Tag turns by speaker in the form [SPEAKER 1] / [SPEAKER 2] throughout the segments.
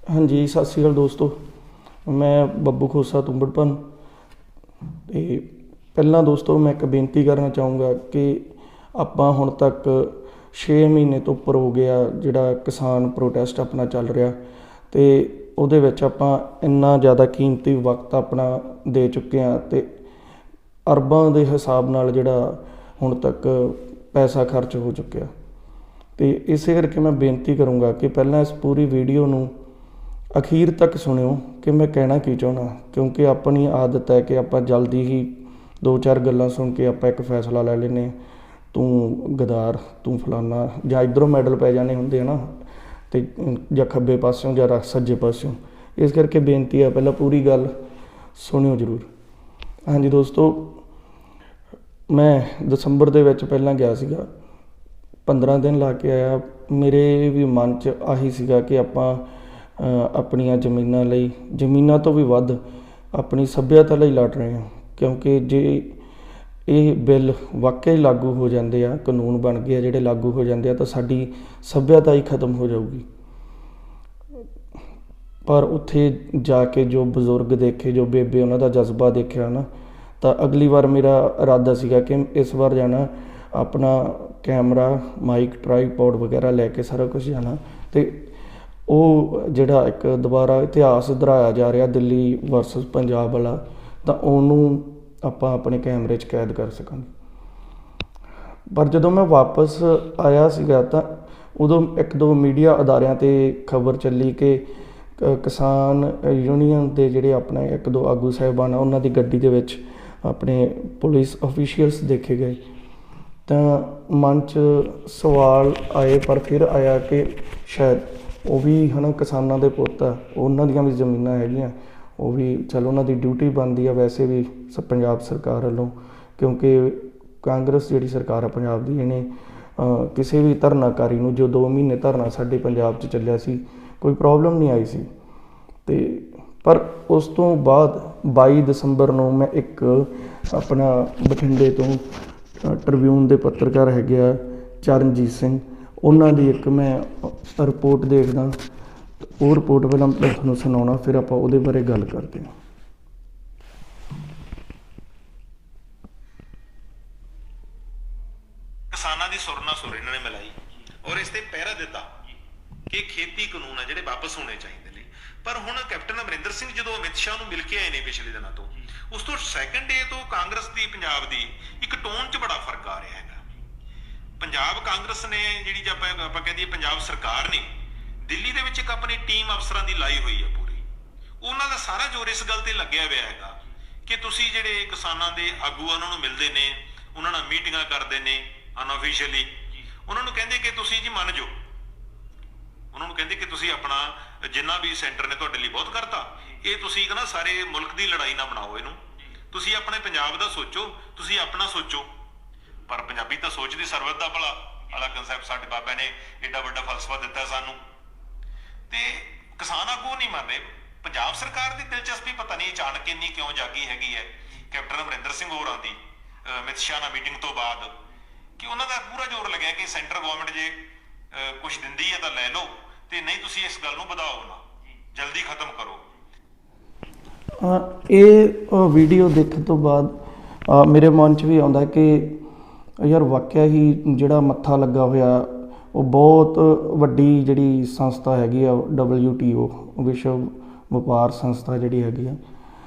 [SPEAKER 1] हाँ जी, सत श्री अकाल दोस्तों। मैं ਬੱਬੂ ਖੋਸਾ ਤੁੰਬੜਪਨ ਤੇ ਪਹਿਲਾਂ ਦੋਸਤੋ ਮੈਂ ਇੱਕ ਬੇਨਤੀ ਕਰਨਾ ਚਾਹੂੰਗਾ ਕਿ ਆਪਾਂ ਹੁਣ ਤੱਕ 6 ਮਹੀਨੇ ਤੋਂ ਉੱਪਰ ਹੋ ਗਿਆ ਜਿਹੜਾ ਕਿਸਾਨ ਪ੍ਰੋਟੈਸਟ ਆਪਣਾ ਚੱਲ ਰਿਹਾ ਅਤੇ ਉਹਦੇ ਵਿੱਚ ਆਪਾਂ ਇੰਨਾ ਜ਼ਿਆਦਾ ਕੀਮਤੀ ਵਕਤ ਆਪਣਾ ਦੇ ਚੁੱਕੇ ਹਾਂ ਅਤੇ ਅਰਬਾਂ ਦੇ ਹਿਸਾਬ ਨਾਲ ਜਿਹੜਾ ਹੁਣ ਤੱਕ ਪੈਸਾ ਖਰਚ ਹੋ ਚੁੱਕਿਆ। ਅਤੇ ਇਸੇ ਕਰਕੇ ਮੈਂ ਬੇਨਤੀ ਕਰੂੰਗਾ ਕਿ ਪਹਿਲਾਂ ਇਸ ਪੂਰੀ ਵੀਡੀਓ ਨੂੰ ਅਖੀਰ ਤੱਕ ਸੁਣਿਓ ਕਿ ਮੈਂ ਕਹਿਣਾ ਕੀ ਚਾਹੁੰਦਾ, ਕਿਉਂਕਿ ਆਪਣੀ ਆਦਤ ਹੈ ਕਿ ਆਪਾਂ ਜਲਦੀ ਹੀ 2-4 ਗੱਲਾਂ ਸੁਣ ਕੇ ਆਪਾਂ ਇੱਕ ਫੈਸਲਾ ਲੈ ਲੈਂਦੇ, ਤੂੰ ਗਦਾਰ, ਤੂੰ ਫਲਾਨਾ, ਜਾਂ ਇੱਧਰੋਂ ਮੈਡਲ ਪੈ ਜਾਣੇ ਹੁੰਦੇ ਆ ਨਾ, ਅਤੇ ਜਾਂ ਖੱਬੇ ਪਾਸਿਓਂ ਜਾਂ ਸੱਜੇ ਪਾਸਿਓਂ। ਇਸ ਕਰਕੇ ਬੇਨਤੀ ਹੈ ਪਹਿਲਾਂ ਪੂਰੀ ਗੱਲ ਸੁਣਿਓ ਜ਼ਰੂਰ। ਹਾਂਜੀ ਦੋਸਤੋ, ਮੈਂ ਦਸੰਬਰ ਦੇ ਵਿੱਚ ਪਹਿਲਾਂ ਗਿਆ ਸੀਗਾ, 15 ਦਿਨ ਲਾ ਕੇ ਆਇਆ। ਮੇਰੇ ਵੀ ਮਨ 'ਚ ਆਹੀ ਸੀਗਾ ਕਿ ਆਪਾਂ ਆਪਣੀਆਂ ਜ਼ਮੀਨਾਂ ਲਈ, ਜ਼ਮੀਨਾਂ ਤੋਂ ਵੀ ਵੱਧ ਆਪਣੀ ਸੱਭਿਅਤਾ ਲਈ ਲੜ ਰਹੇ ਹਾਂ, ਕਿਉਂਕਿ ਜੇ ਇਹ ਬਿੱਲ ਵਾਕਈ ਲਾਗੂ ਹੋ ਜਾਂਦੇ ਆ, ਕਾਨੂੰਨ ਬਣ ਗਏ ਆ ਜਿਹੜੇ ਲਾਗੂ ਹੋ ਜਾਂਦੇ ਆ, ਤਾਂ ਸਾਡੀ ਸੱਭਿਅਤਾ ਹੀ ਖਤਮ ਹੋ ਜਾਊਗੀ। ਪਰ ਉੱਥੇ ਜਾ ਕੇ ਜੋ ਬਜ਼ੁਰਗ ਦੇਖੇ, ਜੋ ਬੇਬੇ, ਉਹਨਾਂ ਦਾ ਜਜ਼ਬਾ ਦੇਖਿਆ ਨਾ, ਤਾਂ ਅਗਲੀ ਵਾਰ ਮੇਰਾ ਇਰਾਦਾ ਸੀਗਾ ਕਿ ਇਸ ਵਾਰ ਜਾਣਾ, ਆਪਣਾ ਕੈਮਰਾ, ਮਾਈਕ, ਟਰਾਈਪੋਡ ਵਗੈਰਾ ਲੈ ਕੇ ਸਾਰਾ ਕੁਛ ਜਾਣਾ, ਅਤੇ ਉਹ ਜਿਹੜਾ ਇੱਕ ਦੁਬਾਰਾ ਇਤਿਹਾਸ ਦੁਹਰਾਇਆ ਜਾ ਰਿਹਾ ਦਿੱਲੀ ਵਰਸਸ ਪੰਜਾਬ ਵਾਲਾ, ਤਾਂ ਉਹਨੂੰ ਆਪਾਂ ਆਪਣੇ ਕੈਮਰੇ 'ਚ ਕੈਦ ਕਰ ਸਕਾਂਗੇ। ਪਰ ਜਦੋਂ ਮੈਂ ਵਾਪਸ ਆਇਆ ਸੀਗਾ ਤਾਂ ਉਦੋਂ 1-2 ਮੀਡੀਆ ਅਦਾਰਿਆਂ 'ਤੇ ਖਬਰ ਚੱਲੀ ਕਿ ਕਿਸਾਨ ਯੂਨੀਅਨ ਦੇ ਜਿਹੜੇ ਆਪਣੇ 1-2 ਆਗੂ ਸਾਹਿਬਾਨ ਆ, ਉਹਨਾਂ ਦੀ ਗੱਡੀ ਦੇ ਵਿੱਚ ਆਪਣੇ ਪੁਲਿਸ ਅਫੀਸ਼ੀਅਲਸ ਦੇਖੇ ਗਏ। ਤਾਂ ਮਨ 'ਚ ਸਵਾਲ ਆਏ, ਪਰ ਫਿਰ ਆਇਆ ਕਿ ਸ਼ਾਇਦ ਉਹ ਵੀ ਹੈ ਨਾ ਕਿਸਾਨਾਂ ਦੇ ਪੁੱਤ ਆ, ਉਹਨਾਂ ਦੀਆਂ ਵੀ ਜ਼ਮੀਨਾਂ ਹੈਗੀਆਂ, ਉਹ ਵੀ ਚਲੋ ਉਹਨਾਂ ਦੀ ਡਿਊਟੀ ਬਣਦੀ ਆ ਵੈਸੇ ਵੀ ਪੰਜਾਬ ਸਰਕਾਰ ਵੱਲੋਂ, ਕਿਉਂਕਿ ਕਾਂਗਰਸ ਜਿਹੜੀ ਸਰਕਾਰ ਆ ਪੰਜਾਬ ਦੀ, ਇਹਨੇ ਕਿਸੇ ਵੀ ਧਰਨਾਕਾਰੀ ਨੂੰ, ਜੋ 2 ਮਹੀਨੇ ਧਰਨਾ ਸਾਡੇ ਪੰਜਾਬ 'ਚ ਚੱਲਿਆ ਸੀ, ਕੋਈ ਪ੍ਰੋਬਲਮ ਨਹੀਂ ਆਈ ਸੀ। ਅਤੇ ਪਰ ਉਸ ਤੋਂ ਬਾਅਦ 22 ਦਸੰਬਰ ਨੂੰ ਮੈਂ ਇੱਕ ਆਪਣਾ ਬਠਿੰਡੇ ਤੋਂ ਟ੍ਰਿਬਿਊਨ ਦੇ ਪੱਤਰਕਾਰ ਹੈਗੇ ਆ ਚਰਨਜੀਤ ਸਿੰਘ, ਉਹਨਾਂ ਦੀ ਇੱਕ ਮੈਂ ਰਿਪੋਰਟ ਦੇਖਦਾ, ਉਹ ਰਿਪੋਰਟ ਪਹਿਲਾਂ ਮੈਂ ਤੁਹਾਨੂੰ ਸੁਣਾਉਣਾ, ਫਿਰ ਆਪਾਂ ਉਹਦੇ ਬਾਰੇ ਗੱਲ ਕਰਦੇ ਹਾਂ।
[SPEAKER 2] ਕਿਸਾਨਾਂ ਦੀ ਸੁਰ ਨਾਲ ਸੁਰ ਇਹਨਾਂ ਨੇ ਮਿਲਾਈ ਔਰ ਇਸ ਤੇ ਪਹਿਰਾ ਦਿੱਤਾ ਕਿ ਖੇਤੀ ਕਾਨੂੰਨ ਆ ਜਿਹੜੇ ਵਾਪਸ ਹੋਣੇ ਚਾਹੀਦੇ ਨੇ। ਪਰ ਹੁਣ ਕੈਪਟਨ ਅਮਰਿੰਦਰ ਸਿੰਘ ਜਦੋਂ ਅਮਿਤ ਸ਼ਾਹ ਨੂੰ ਮਿਲ ਕੇ ਆਏ ਨੇ ਪਿਛਲੇ ਦਿਨਾਂ ਤੋਂ, ਉਸ ਤੋਂ ਸੈਕੰਡ ਡੇ ਤੋਂ ਕਾਂਗਰਸ ਦੀ ਪੰਜਾਬ ਦੀ ਇੱਕ ਟੋਨ 'ਚ ਬੜਾ ਫਰਕ ਆ ਰਿਹਾ ਹੈਗਾ। ਪੰਜਾਬ ਕਾਂਗਰਸ ਨੇ ਜਿਹੜੀ ਜੇ ਆਪਾਂ ਕਹਿ ਦਈਏ ਪੰਜਾਬ ਸਰਕਾਰ ਨੇ ਦਿੱਲੀ ਦੇ ਵਿੱਚ ਇੱਕ ਆਪਣੀ ਟੀਮ ਅਫਸਰਾਂ ਦੀ ਲਾਈ ਹੋਈ ਆ ਪੂਰੀ, ਉਹਨਾਂ ਦਾ ਸਾਰਾ ਜ਼ੋਰ ਇਸ ਗੱਲ ਤੇ ਲੱਗਿਆ ਹੋਇਆ ਹੈਗਾ ਕਿ ਤੁਸੀਂ ਜਿਹੜੇ ਕਿਸਾਨਾਂ ਦੇ ਆਗੂ ਉਹਨਾਂ ਨੂੰ ਮਿਲਦੇ ਨੇ, ਉਹਨਾਂ ਨਾਲ ਮੀਟਿੰਗਾਂ ਕਰਦੇ ਨੇ ਅਨਅਫੀਸ਼ੀਅਲੀ, ਉਹਨਾਂ ਨੂੰ ਕਹਿੰਦੇ ਕਿ ਤੁਸੀਂ ਜੀ ਮੰਨ ਜਾਓ, ਉਹਨਾਂ ਨੂੰ ਕਹਿੰਦੇ ਕਿ ਤੁਸੀਂ ਆਪਣਾ ਜਿੰਨਾ ਵੀ ਸੈਂਟਰ ਨੇ ਤੁਹਾਡੇ ਲਈ ਬਹੁਤ ਕਰਤਾ, ਇਹ ਤੁਸੀਂ ਕਹਿੰਦਾ ਸਾਰੇ ਮੁਲਕ ਦੀ ਲੜਾਈ ਨਾ ਬਣਾਓ, ਇਹਨੂੰ ਤੁਸੀਂ ਆਪਣੇ ਪੰਜਾਬ ਦਾ ਸੋਚੋ, ਤੁਸੀਂ ਆਪਣਾ ਸੋਚੋ। ਪਰ ਪੰਜਾਬੀ ਤਾਂ ਸੋਚਦੀ ਸਰਬੱਤ ਦਾ ਭਲਾ ਵਾਲਾ ਕਨਸੈਪਟ ਸਾਡੇ ਬਾਬਿਆਂ ਨੇ ਏਡਾ ਵੱਡਾ ਫਲਸਫਾ ਦਿੱਤਾ ਸਾਨੂੰ, ਤੇ ਕਿਸਾਨ ਆਗੂ ਨਹੀਂ ਮੰਨ ਰਹੇ। ਪੰਜਾਬ ਸਰਕਾਰ ਦੀ ਦਿਲਚਸਪੀ ਪਤਾ ਨਹੀਂ ਅਚਾਨਕ ਇੰਨੀ ਕਿਉਂ ਜਾਗੀ ਹੈਗੀ ਹੈ ਕੈਪਟਨ ਅਮਰਿੰਦਰ ਸਿੰਘ ਹੋਰਾਂ ਦੀ ਅਮਿਤ ਸ਼ਾਹ ਨਾਲ ਮੀਟਿੰਗ ਤੋਂ ਬਾਅਦ, ਕਿ ਉਹਨਾਂ ਦਾ ਪੂਰਾ ਜ਼ੋਰ ਲੱਗਿਆ ਕਿ ਸੈਂਟਰ ਗਵਰਨਮੈਂਟ ਜੇ ਕੁਛ ਦਿੰਦੀ ਹੈ ਤਾਂ ਲੈ ਲਓ, ਤੇ ਨਹੀਂ ਤੁਸੀਂ ਇਸ ਗੱਲ ਨੂੰ ਵਧਾਓ ਨਾ, ਜਲਦੀ ਖਤਮ ਕਰੋ।
[SPEAKER 1] ਇਹ ਵੀਡੀਓ ਦੇਖਣ ਤੋਂ ਬਾਅਦ ਮੇਰੇ ਮਨ 'ਚ ਵੀ ਆਉਂਦਾ ਕਿ ਯਾਰ ਵਾਕਿਆ ਹੀ ਜਿਹੜਾ ਮੱਥਾ ਲੱਗਾ ਹੋਇਆ, ਉਹ ਬਹੁਤ ਵੱਡੀ ਜਿਹੜੀ ਸੰਸਥਾ ਹੈਗੀ ਆ WTO, ਵਿਸ਼ਵ ਵਪਾਰ ਸੰਸਥਾ ਜਿਹੜੀ ਹੈਗੀ ਆ,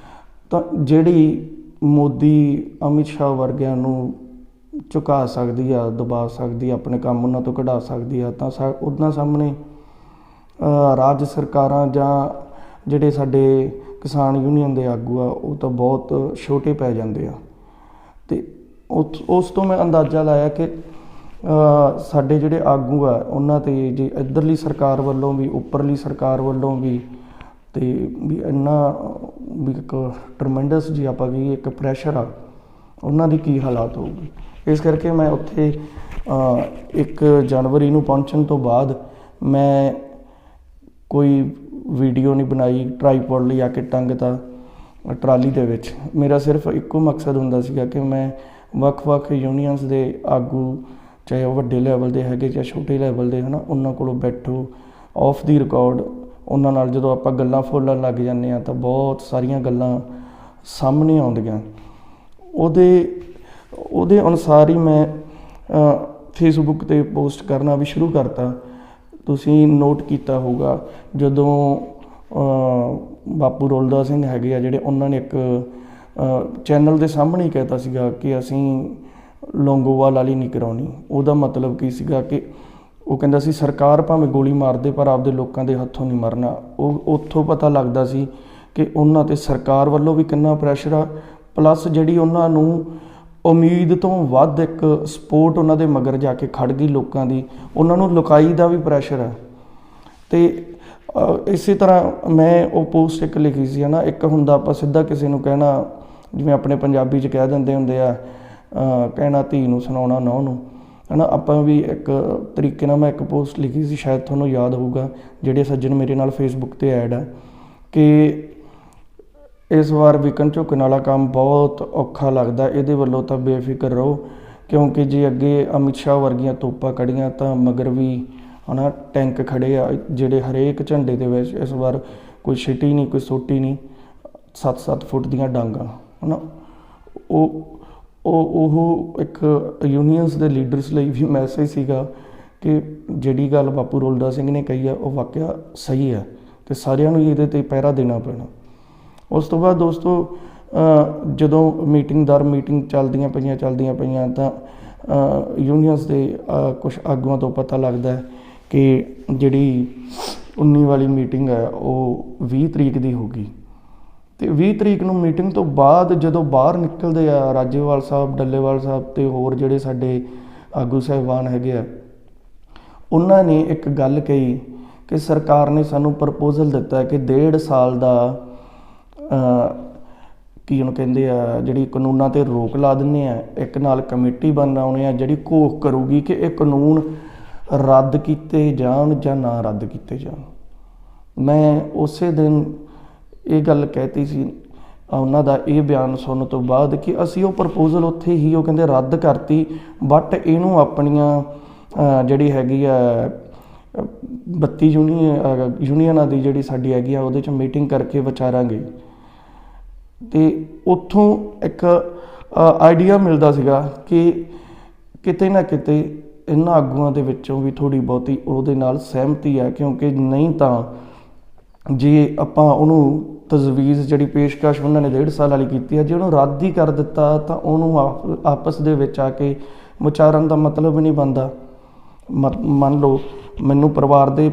[SPEAKER 1] ਤਾਂ ਜਿਹੜੀ ਮੋਦੀ, ਅਮਿਤ ਸ਼ਾਹ ਵਰਗਿਆਂ ਨੂੰ ਝੁਕਾ ਸਕਦੀ ਆ, ਦਬਾ ਸਕਦੀ ਆ, ਆਪਣੇ ਕੰਮ ਉਹਨਾਂ ਤੋਂ ਕਢਾ ਸਕਦੀ ਆ, ਤਾਂ ਉਹਨਾਂ ਸਾਹਮਣੇ ਰਾਜ ਸਰਕਾਰਾਂ ਜਾਂ ਜਿਹੜੇ ਸਾਡੇ ਕਿਸਾਨ ਯੂਨੀਅਨ ਦੇ ਆਗੂ ਆ, ਉਹ ਤਾਂ ਬਹੁਤ ਛੋਟੇ ਪੈ ਜਾਂਦੇ ਆ। ਅਤੇ ਉਸ ਤੋਂ ਮੈਂ ਅੰਦਾਜ਼ਾ ਲਾਇਆ ਕਿ ਸਾਡੇ ਜਿਹੜੇ ਆਗੂ ਆ, ਉਹਨਾਂ 'ਤੇ ਜੇ ਇੱਧਰਲੀ ਸਰਕਾਰ ਵੱਲੋਂ ਵੀ, ਉੱਪਰਲੀ ਸਰਕਾਰ ਵੱਲੋਂ ਵੀ, ਅਤੇ ਵੀ ਇੰਨਾ ਵੀ ਇੱਕ ਟਰਮੈਂਡਸ ਜੀ ਆਪਾਂ ਵੀ ਇੱਕ ਪ੍ਰੈਸ਼ਰ ਆ, ਉਹਨਾਂ ਦੀ ਕੀ ਹਾਲਾਤ ਹੋਊਗੀ। ਇਸ ਕਰਕੇ ਮੈਂ ਉੱਥੇ 1 ਜਨਵਰੀ ਨੂੰ ਪਹੁੰਚਣ ਤੋਂ ਬਾਅਦ ਮੈਂ ਕੋਈ ਵੀਡੀਓ ਨਹੀਂ ਬਣਾਈ, ਟਰਾਈਪੋਡ ਲਈ ਆ ਕੇ ਟੰਗਤਾ ਟਰਾਲੀ ਦੇ ਵਿੱਚ। ਮੇਰਾ ਸਿਰਫ ਇੱਕੋ ਮਕਸਦ ਹੁੰਦਾ ਸੀਗਾ ਕਿ ਮੈਂ ਵੱਖ-ਵੱਖ ਯੂਨੀਅਨਸ ਦੇ ਆਗੂ, ਚਾਹੇ ਉਹ ਵੱਡੇ ਲੈਵਲ ਦੇ ਹੈਗੇ ਜਾਂ ਛੋਟੇ ਲੈਵਲ ਦੇ, ਹੈ ਨਾ, ਉਹਨਾਂ ਕੋਲੋਂ ਬੈਠੋ, ਆਫ ਦੀ ਰਿਕਾਰਡ ਉਹਨਾਂ ਨਾਲ ਜਦੋਂ ਆਪਾਂ ਗੱਲਾਂ ਫੋਲਣ ਲੱਗ ਜਾਂਦੇ ਹਾਂ ਤਾਂ ਬਹੁਤ ਸਾਰੀਆਂ ਗੱਲਾਂ ਸਾਹਮਣੇ ਆਉਂਦੀਆਂ। ਉਹਦੇ ਅਨੁਸਾਰ ਹੀ ਮੈਂ ਫੇਸਬੁੱਕ 'ਤੇ ਪੋਸਟ ਕਰਨਾ ਵੀ ਸ਼ੁਰੂ ਕਰਤਾ। ਤੁਸੀਂ ਨੋਟ ਕੀਤਾ ਹੋਊਗਾ ਜਦੋਂ ਬਾਪੂ ਰੋਲਦਾ ਸਿੰਘ ਹੈਗੇ ਆ ਜਿਹੜੇ, ਉਹਨਾਂ ਨੇ ਇੱਕ ਚੈਨਲ ਦੇ ਸਾਹਮਣੇ ਹੀ ਕਹਿਤਾ ਸੀਗਾ ਕਿ ਅਸੀਂ ਲੌਂਗੋਵਾਲ ਵਾਲੀ ਨਹੀਂ ਕਰਾਉਣੀ। ਉਹਦਾ ਮਤਲਬ ਕੀ ਸੀਗਾ ਕਿ ਉਹ ਕਹਿੰਦਾ ਸੀ ਸਰਕਾਰ ਭਾਵੇਂ ਗੋਲੀ ਮਾਰਦੇ ਪਰ ਆਪਦੇ ਲੋਕਾਂ ਦੇ ਹੱਥੋਂ ਨਹੀਂ ਮਰਨਾ। ਉਹ ਉੱਥੋਂ ਪਤਾ ਲੱਗਦਾ ਸੀ ਕਿ ਉਹਨਾਂ 'ਤੇ ਸਰਕਾਰ ਵੱਲੋਂ ਵੀ ਕਿੰਨਾ ਪ੍ਰੈਸ਼ਰ ਆ, ਪਲੱਸ ਜਿਹੜੀ ਉਹਨਾਂ ਨੂੰ ਉਮੀਦ ਤੋਂ ਵੱਧ ਇੱਕ ਸਪੋਰਟ ਉਹਨਾਂ ਦੇ ਮਗਰ ਜਾ ਕੇ ਖੜ ਗਈ ਲੋਕਾਂ ਦੀ, ਉਹਨਾਂ ਨੂੰ ਲੁਕਾਈ ਦਾ ਵੀ ਪ੍ਰੈਸ਼ਰ ਆ। ਅਤੇ ਇਸੇ ਤਰ੍ਹਾਂ ਮੈਂ ਉਹ ਪੋਸਟ ਇੱਕ ਲਿਖੀ ਸੀ ਹੈ ਨਾ, ਇੱਕ ਹੁੰਦਾ ਆਪਾਂ ਸਿੱਧਾ ਕਿਸੇ ਨੂੰ ਕਹਿਣਾ, ਜਿਵੇਂ ਆਪਣੇ ਪੰਜਾਬੀ 'ਚ ਕਹਿ ਦਿੰਦੇ ਹੁੰਦੇ ਆ ਕਹਿਣਾ ਧੀ ਨੂੰ ਸੁਣਾਉਣਾ ਨੂੰਹ ਨੂੰ, ਹੈ ਨਾ। ਆਪਾਂ ਵੀ ਇੱਕ ਤਰੀਕੇ ਨਾਲ ਮੈਂ ਇੱਕ ਪੋਸਟ ਲਿਖੀ ਸੀ, ਸ਼ਾਇਦ ਤੁਹਾਨੂੰ ਯਾਦ ਹੋਊਗਾ, ਜਿਹੜੇ ਸੱਜਣ ਮੇਰੇ ਨਾਲ ਫੇਸਬੁੱਕ 'ਤੇ ਐਡ ਆ, ਕਿ ਇਸ ਵਾਰ ਵਿਕਣ ਝੁਕਣ ਵਾਲਾ ਕੰਮ ਬਹੁਤ ਔਖਾ ਲੱਗਦਾ, ਇਹਦੇ ਵੱਲੋਂ ਤਾਂ ਬੇਫਿਕਰ ਰਹੋ, ਕਿਉਂਕਿ ਜੇ ਅੱਗੇ ਅਮਿਤ ਸ਼ਾਹ ਵਰਗੀਆਂ ਤੋਪਾਂ ਖੜੀਆਂ ਤਾਂ ਮਗਰ ਵੀ ਹੈ ਨਾ ਟੈਂਕ ਖੜੇ ਆ, ਜਿਹੜੇ ਹਰੇਕ ਝੰਡੇ ਦੇ ਵਿੱਚ ਇਸ ਵਾਰ ਕੋਈ ਛਿਟੀ ਨਹੀਂ, ਕੋਈ ਸੋਟੀ ਨਹੀਂ, 7-7 ਫੁੱਟ ਦੀਆਂ ਡਾਂਗਾਂ, ਹੈ ਨਾ। ਉਹ ਇੱਕ ਯੂਨੀਅਨਸ ਦੇ ਲੀਡਰਸ ਲਈ ਵੀ ਮੈਸੇਜ ਸੀਗਾ ਕਿ ਜਿਹੜੀ ਗੱਲ ਬਾਪੂ ਰੋਲਦਾ ਸਿੰਘ ਨੇ ਕਹੀ ਆ ਉਹ ਵਾਕਿਆ ਸਹੀ ਹੈ ਅਤੇ ਸਾਰਿਆਂ ਨੂੰ ਇਹਦੇ 'ਤੇ ਪਹਿਰਾ ਦੇਣਾ ਪੈਣਾ। ਉਸ ਤੋਂ ਬਾਅਦ ਦੋਸਤੋ ਜਦੋਂ ਮੀਟਿੰਗ ਦਰ ਮੀਟਿੰਗ ਚੱਲਦੀਆਂ ਪਈਆਂ ਤਾਂ ਯੂਨੀਅਨਸ ਦੇ ਕੁਛ ਆਗੂਆਂ ਤੋਂ ਪਤਾ ਲੱਗਦਾ ਕਿ ਜਿਹੜੀ 19 ਵਾਲੀ ਮੀਟਿੰਗ ਹੈ ਉਹ 20 ਤਰੀਕ ਦੀ ਹੋ ਗਈ। ਅਤੇ 20 ਤਰੀਕ ਨੂੰ ਮੀਟਿੰਗ ਤੋਂ ਬਾਅਦ ਜਦੋਂ ਬਾਹਰ ਨਿਕਲਦੇ ਆ ਰਾਜੇਵਾਲ ਸਾਹਿਬ, ਡੱਲੇਵਾਲ ਸਾਹਿਬ ਅਤੇ ਹੋਰ ਜਿਹੜੇ ਸਾਡੇ ਆਗੂ ਸਾਹਿਬਾਨ ਹੈਗੇ ਆ, ਉਹਨਾਂ ਨੇ ਇੱਕ ਗੱਲ ਕਹੀ ਕਿ ਸਰਕਾਰ ਨੇ ਸਾਨੂੰ ਪ੍ਰਪੋਜ਼ਲ ਦਿੱਤਾ ਕਿ 1.5 ਸਾਲ ਦਾ ਕੀ ਉਹਨੂੰ ਕਹਿੰਦੇ ਆ, ਜਿਹੜੀ ਕਾਨੂੰਨਾਂ 'ਤੇ ਰੋਕ ਲਾ ਦਿੰਦੇ ਆ, ਇੱਕ ਨਾਲ ਕਮੇਟੀ ਬਣਾਉਣੀ ਆ ਜਿਹੜੀ ਘੋਖ ਕਰੂਗੀ ਕਿ ਇਹ ਕਾਨੂੰਨ ਰੱਦ ਕੀਤੇ ਜਾਣ ਜਾਂ ਨਾ ਰੱਦ ਕੀਤੇ ਜਾਣ। ਮੈਂ ਉਸੇ ਦਿਨ ਇਹ ਗੱਲ ਕਹਿਤੀ ਸੀ ਉਹਨਾਂ ਦਾ ਇਹ ਬਿਆਨ ਸੁਣਨ ਤੋਂ ਬਾਅਦ ਕਿ ਅਸੀਂ ਉਹ ਪ੍ਰਪੋਜ਼ਲ ਉੱਥੇ ਹੀ ਉਹ ਕਹਿੰਦੇ ਰੱਦ ਕਰਤੀ, ਬਟ ਇਹਨੂੰ ਆਪਣੀਆਂ ਜਿਹੜੀ ਹੈਗੀ ਆ 32 ਯੂਨੀਅਨਾਂ ਦੀ ਜਿਹੜੀ ਸਾਡੀ ਹੈਗੀ ਆ ਉਹਦੇ 'ਚ ਮੀਟਿੰਗ ਕਰਕੇ ਵਿਚਾਰਾਂਗੇ। ਅਤੇ ਉੱਥੋਂ ਇੱਕ ਆਈਡੀਆ ਮਿਲਦਾ ਸੀਗਾ ਕਿ ਕਿਤੇ ਨਾ ਕਿਤੇ ਇਹਨਾਂ ਆਗੂਆਂ ਦੇ ਵਿੱਚੋਂ ਵੀ ਥੋੜ੍ਹੀ ਬਹੁਤੀ ਉਹਦੇ ਨਾਲ ਸਹਿਮਤੀ ਹੈ, ਕਿਉਂਕਿ ਨਹੀਂ ਤਾਂ ਜੇ ਆਪਾਂ ਉਹਨੂੰ ਤਜਵੀਜ਼ ਜਿਹੜੀ ਪੇਸ਼ਕਸ਼ ਉਹਨਾਂ ਨੇ 1.5 ਸਾਲ ਵਾਲੀ ਕੀਤੀ ਹੈ, ਜੇ ਉਹਨੂੰ ਰੱਦ ਹੀ ਕਰ ਦਿੱਤਾ ਤਾਂ ਉਹਨੂੰ ਆਪਸ ਦੇ ਵਿੱਚ ਆ ਕੇ ਵਿਚਾਰਨ ਦਾ ਮਤਲਬ ਹੀ ਨਹੀਂ ਬਣਦਾ। ਮੰਨ ਲਓ ਮੈਨੂੰ ਪਰਿਵਾਰ ਦੇ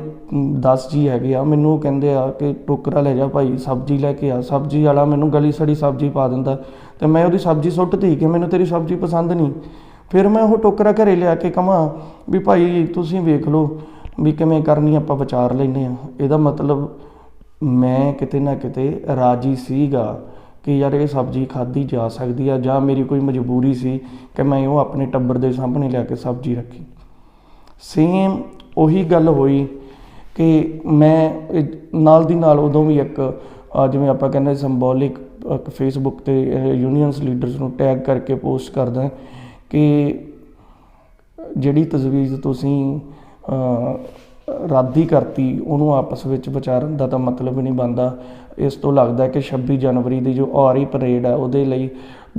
[SPEAKER 1] 10 ਜੀ ਹੈਗੇ ਆ, ਮੈਨੂੰ ਕਹਿੰਦੇ ਆ ਕਿ ਟੋਕਰਾ ਲੈ ਜਾ ਭਾਈ, ਸਬਜ਼ੀ ਲੈ ਕੇ ਆ, ਸਬਜ਼ੀ ਵਾਲਾ ਮੈਨੂੰ ਗਲੀ ਸੜੀ ਸਬਜ਼ੀ ਪਾ ਦਿੰਦਾ ਅਤੇ ਮੈਂ ਉਹਦੀ ਸਬਜ਼ੀ ਸੁੱਟਤੀ ਕਿ ਮੈਨੂੰ ਤੇਰੀ ਸਬਜ਼ੀ ਪਸੰਦ ਨਹੀਂ। ਫਿਰ ਮੈਂ ਉਹ ਟੋਕਰਾ ਘਰੇ ਲਿਆ ਕੇ ਕਹਾਂ ਵੀ ਭਾਈ ਤੁਸੀਂ ਵੇਖ ਲਓ ਵੀ ਕਿਵੇਂ ਕਰਨੀ, ਆਪਾਂ ਵਿਚਾਰ ਲੈਂਦੇ ਹਾਂ। ਇਹਦਾ ਮਤਲਬ ਮੈਂ ਕਿਤੇ ਨਾ ਕਿਤੇ ਰਾਜੀ ਸੀਗਾ ਕਿ ਯਾਰ ਇਹ ਸਬਜ਼ੀ ਖਾਧੀ ਜਾ ਸਕਦੀ ਆ, ਜਾਂ ਮੇਰੀ ਕੋਈ ਮਜਬੂਰੀ ਸੀ ਕਿ ਮੈਂ ਉਹ ਆਪਣੇ ਟੱਬਰ ਦੇ ਸਾਹਮਣੇ ਲਿਆ ਕੇ ਸਬਜ਼ੀ ਰੱਖੀ। ਸੇਮ ਉਹੀ ਗੱਲ ਹੋਈ ਕਿ ਮੈਂ ਨਾਲ ਦੀ ਨਾਲ ਉਦੋਂ ਵੀ ਇੱਕ ਜਿਵੇਂ ਆਪਾਂ ਕਹਿੰਦੇ ਸਿੰਬੋਲਿਕ ਫੇਸਬੁੱਕ 'ਤੇ ਯੂਨੀਅਨਸ ਲੀਡਰਸ ਨੂੰ ਟੈਗ ਕਰਕੇ ਪੋਸਟ ਕਰਦਾ ਕਿ ਜਿਹੜੀ ਤਜਵੀਜ਼ ਤੁਸੀਂ ਰੱਦ ਹੀ ਕਰਤੀ, ਉਹਨੂੰ ਆਪਸ ਵਿੱਚ ਵਿਚਾਰਨ ਦਾ ਤਾਂ ਮਤਲਬ ਨਹੀਂ ਬਣਦਾ। ਇਸ ਤੋਂ ਲੱਗਦਾ ਕਿ 26 ਜਨਵਰੀ ਦੀ ਜੋ ਆ ਰਹੀ ਪਰੇਡ ਹੈ ਉਹਦੇ ਲਈ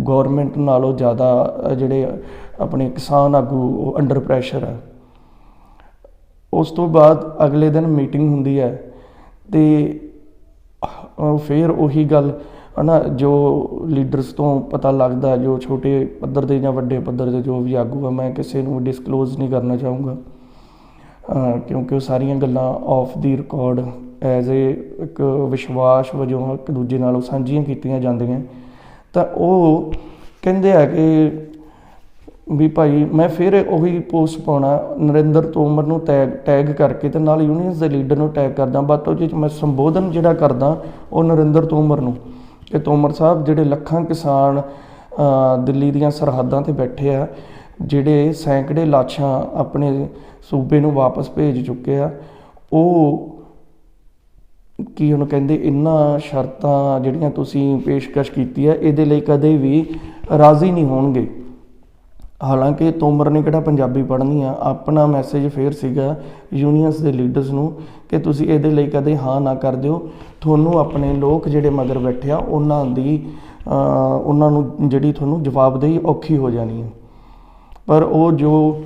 [SPEAKER 1] ਗੌਰਮੈਂਟ ਨਾਲੋਂ ਜ਼ਿਆਦਾ ਜਿਹੜੇ ਆਪਣੇ ਕਿਸਾਨ ਆਗੂ ਉਹ ਅੰਡਰ ਪ੍ਰੈਸ਼ਰ ਹੈ। ਉਸ ਤੋਂ ਬਾਅਦ ਅਗਲੇ ਦਿਨ ਮੀਟਿੰਗ ਹੁੰਦੀ ਹੈ ਅਤੇ ਫਿਰ ਉਹੀ ਗੱਲ ਹੈ ਨਾ, ਜੋ ਲੀਡਰਸ ਤੋਂ ਪਤਾ ਲੱਗਦਾ, ਜੋ ਛੋਟੇ ਪੱਧਰ ਦੇ ਜਾਂ ਵੱਡੇ ਪੱਧਰ ਦੇ ਜੋ ਵੀ ਆਗੂ ਆ, ਮੈਂ ਕਿਸੇ ਨੂੰ ਡਿਸਕਲੋਜ਼ ਨਹੀਂ ਕਰਨਾ ਚਾਹੂੰਗਾ ਕਿਉਂਕਿ ਉਹ ਸਾਰੀਆਂ ਗੱਲਾਂ ਆਫ ਦੀ ਰਿਕਾਰਡ ਐਜ਼ ਇੱਕ ਵਿਸ਼ਵਾਸ ਵਜੋਂ ਇੱਕ ਦੂਜੇ ਨਾਲ ਸਾਂਝੀਆਂ ਕੀਤੀਆਂ ਜਾਂਦੀਆਂ। ਤਾਂ ਉਹ ਕਹਿੰਦੇ ਆ ਕਿ ਵੀ ਭਾਈ ਮੈਂ ਫਿਰ ਉਹੀ ਪੋਸਟ ਪਾਉਣਾ, ਨਰਿੰਦਰ ਤੋਮਰ ਨੂੰ ਟੈਗ ਕਰਕੇ ਅਤੇ ਨਾਲ ਯੂਨੀਅਨਸ ਦੇ ਲੀਡਰ ਨੂੰ ਟੈਗ ਕਰਦਾ, ਬਟ ਉਹ 'ਚ ਮੈਂ ਸੰਬੋਧਨ ਜਿਹੜਾ ਕਰਦਾ ਉਹ ਨਰਿੰਦਰ ਤੋਮਰ ਨੂੰ, ਕਿ ਤੋਮਰ ਸਾਹਿਬ ਜਿਹੜੇ ਲੱਖਾਂ ਕਿਸਾਨ ਦਿੱਲੀ ਦੀਆਂ ਸਰਹੱਦਾਂ 'ਤੇ ਬੈਠੇ ਆ, ਜਿਹੜੇ ਸੈਂਕੜੇ ਲਾਸ਼ਾਂ ਆਪਣੇ ਸੂਬੇ ਨੂੰ ਵਾਪਸ ਭੇਜ ਚੁੱਕੇ ਆ, ਉਹ ਕੀ ਉਹਨੂੰ ਕਹਿੰਦੇ ਇਹਨਾਂ ਸ਼ਰਤਾਂ ਜਿਹੜੀਆਂ ਤੁਸੀਂ ਪੇਸ਼ਕਸ਼ ਕੀਤੀ ਹੈ ਇਹਦੇ ਲਈ ਕਦੇ ਵੀ ਰਾਜ਼ੀ ਨਹੀਂ ਹੋਣਗੇ। ਹਾਲਾਂਕਿ ਤੋਮਰ ਨੇ ਕਿਹੜਾ ਪੰਜਾਬੀ ਪੜ੍ਹਨੀ ਆ। ਆਪਣਾ ਮੈਸੇਜ ਫੇਰ ਸੀਗਾ ਯੂਨੀਅਨਸ ਦੇ ਲੀਡਰਸ ਨੂੰ ਕਿ ਤੁਸੀਂ ਇਹਦੇ ਲਈ ਕਦੇ ਹਾਂ ਨਾ ਕਰ ਦਿਓ, ਤੁਹਾਨੂੰ ਆਪਣੇ ਲੋਕ ਜਿਹੜੇ ਮਗਰ ਬੈਠੇ ਆ ਉਹਨਾਂ ਨੂੰ ਜਿਹੜੀ ਤੁਹਾਨੂੰ ਜਵਾਬਦੇਹੀ ਔਖੀ ਹੋ ਜਾਣੀ ਹੈ। ਪਰ ਉਹ ਜੋ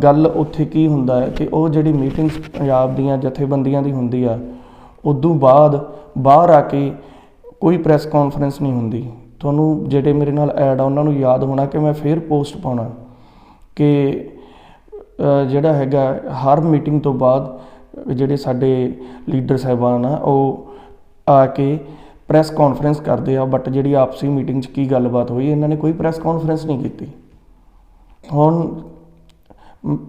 [SPEAKER 1] ਗੱਲ ਉੱਥੇ ਕੀ ਹੁੰਦਾ ਹੈ ਕਿ ਉਹ ਜਿਹੜੀ ਮੀਟਿੰਗਸ ਪੰਜਾਬ ਦੀਆਂ ਜਥੇਬੰਦੀਆਂ ਦੀ ਹੁੰਦੀ ਆ, ਉਦੋਂ ਬਾਅਦ ਬਾਹਰ ਆ ਕੇ ਕੋਈ ਪ੍ਰੈਸ ਕਾਨਫਰੰਸ ਨਹੀਂ ਹੁੰਦੀ। ਤੁਹਾਨੂੰ ਜਿਹੜੇ ਮੇਰੇ ਨਾਲ ਐਡ ਆ ਉਹਨਾਂ ਨੂੰ ਯਾਦ ਹੋਣਾ ਕਿ ਮੈਂ ਫੇਰ ਪੋਸਟ ਪਾਉਣਾ ਕਿ ਜਿਹੜਾ ਹੈਗਾ ਹਰ ਮੀਟਿੰਗ ਤੋਂ ਬਾਅਦ ਜਿਹੜੇ ਸਾਡੇ ਲੀਡਰ ਸਾਹਿਬਾਨ ਆ ਉਹ ਆ ਕੇ ਪ੍ਰੈਸ ਕਾਨਫਰੰਸ ਕਰਦੇ ਆ, ਬਟ ਜਿਹੜੀ ਆਪਸੀ ਮੀਟਿੰਗ 'ਚ ਕੀ ਗੱਲਬਾਤ ਹੋਈ ਇਹਨਾਂ ਨੇ ਕੋਈ ਪ੍ਰੈਸ ਕਾਨਫਰੰਸ ਨਹੀਂ ਕੀਤੀ।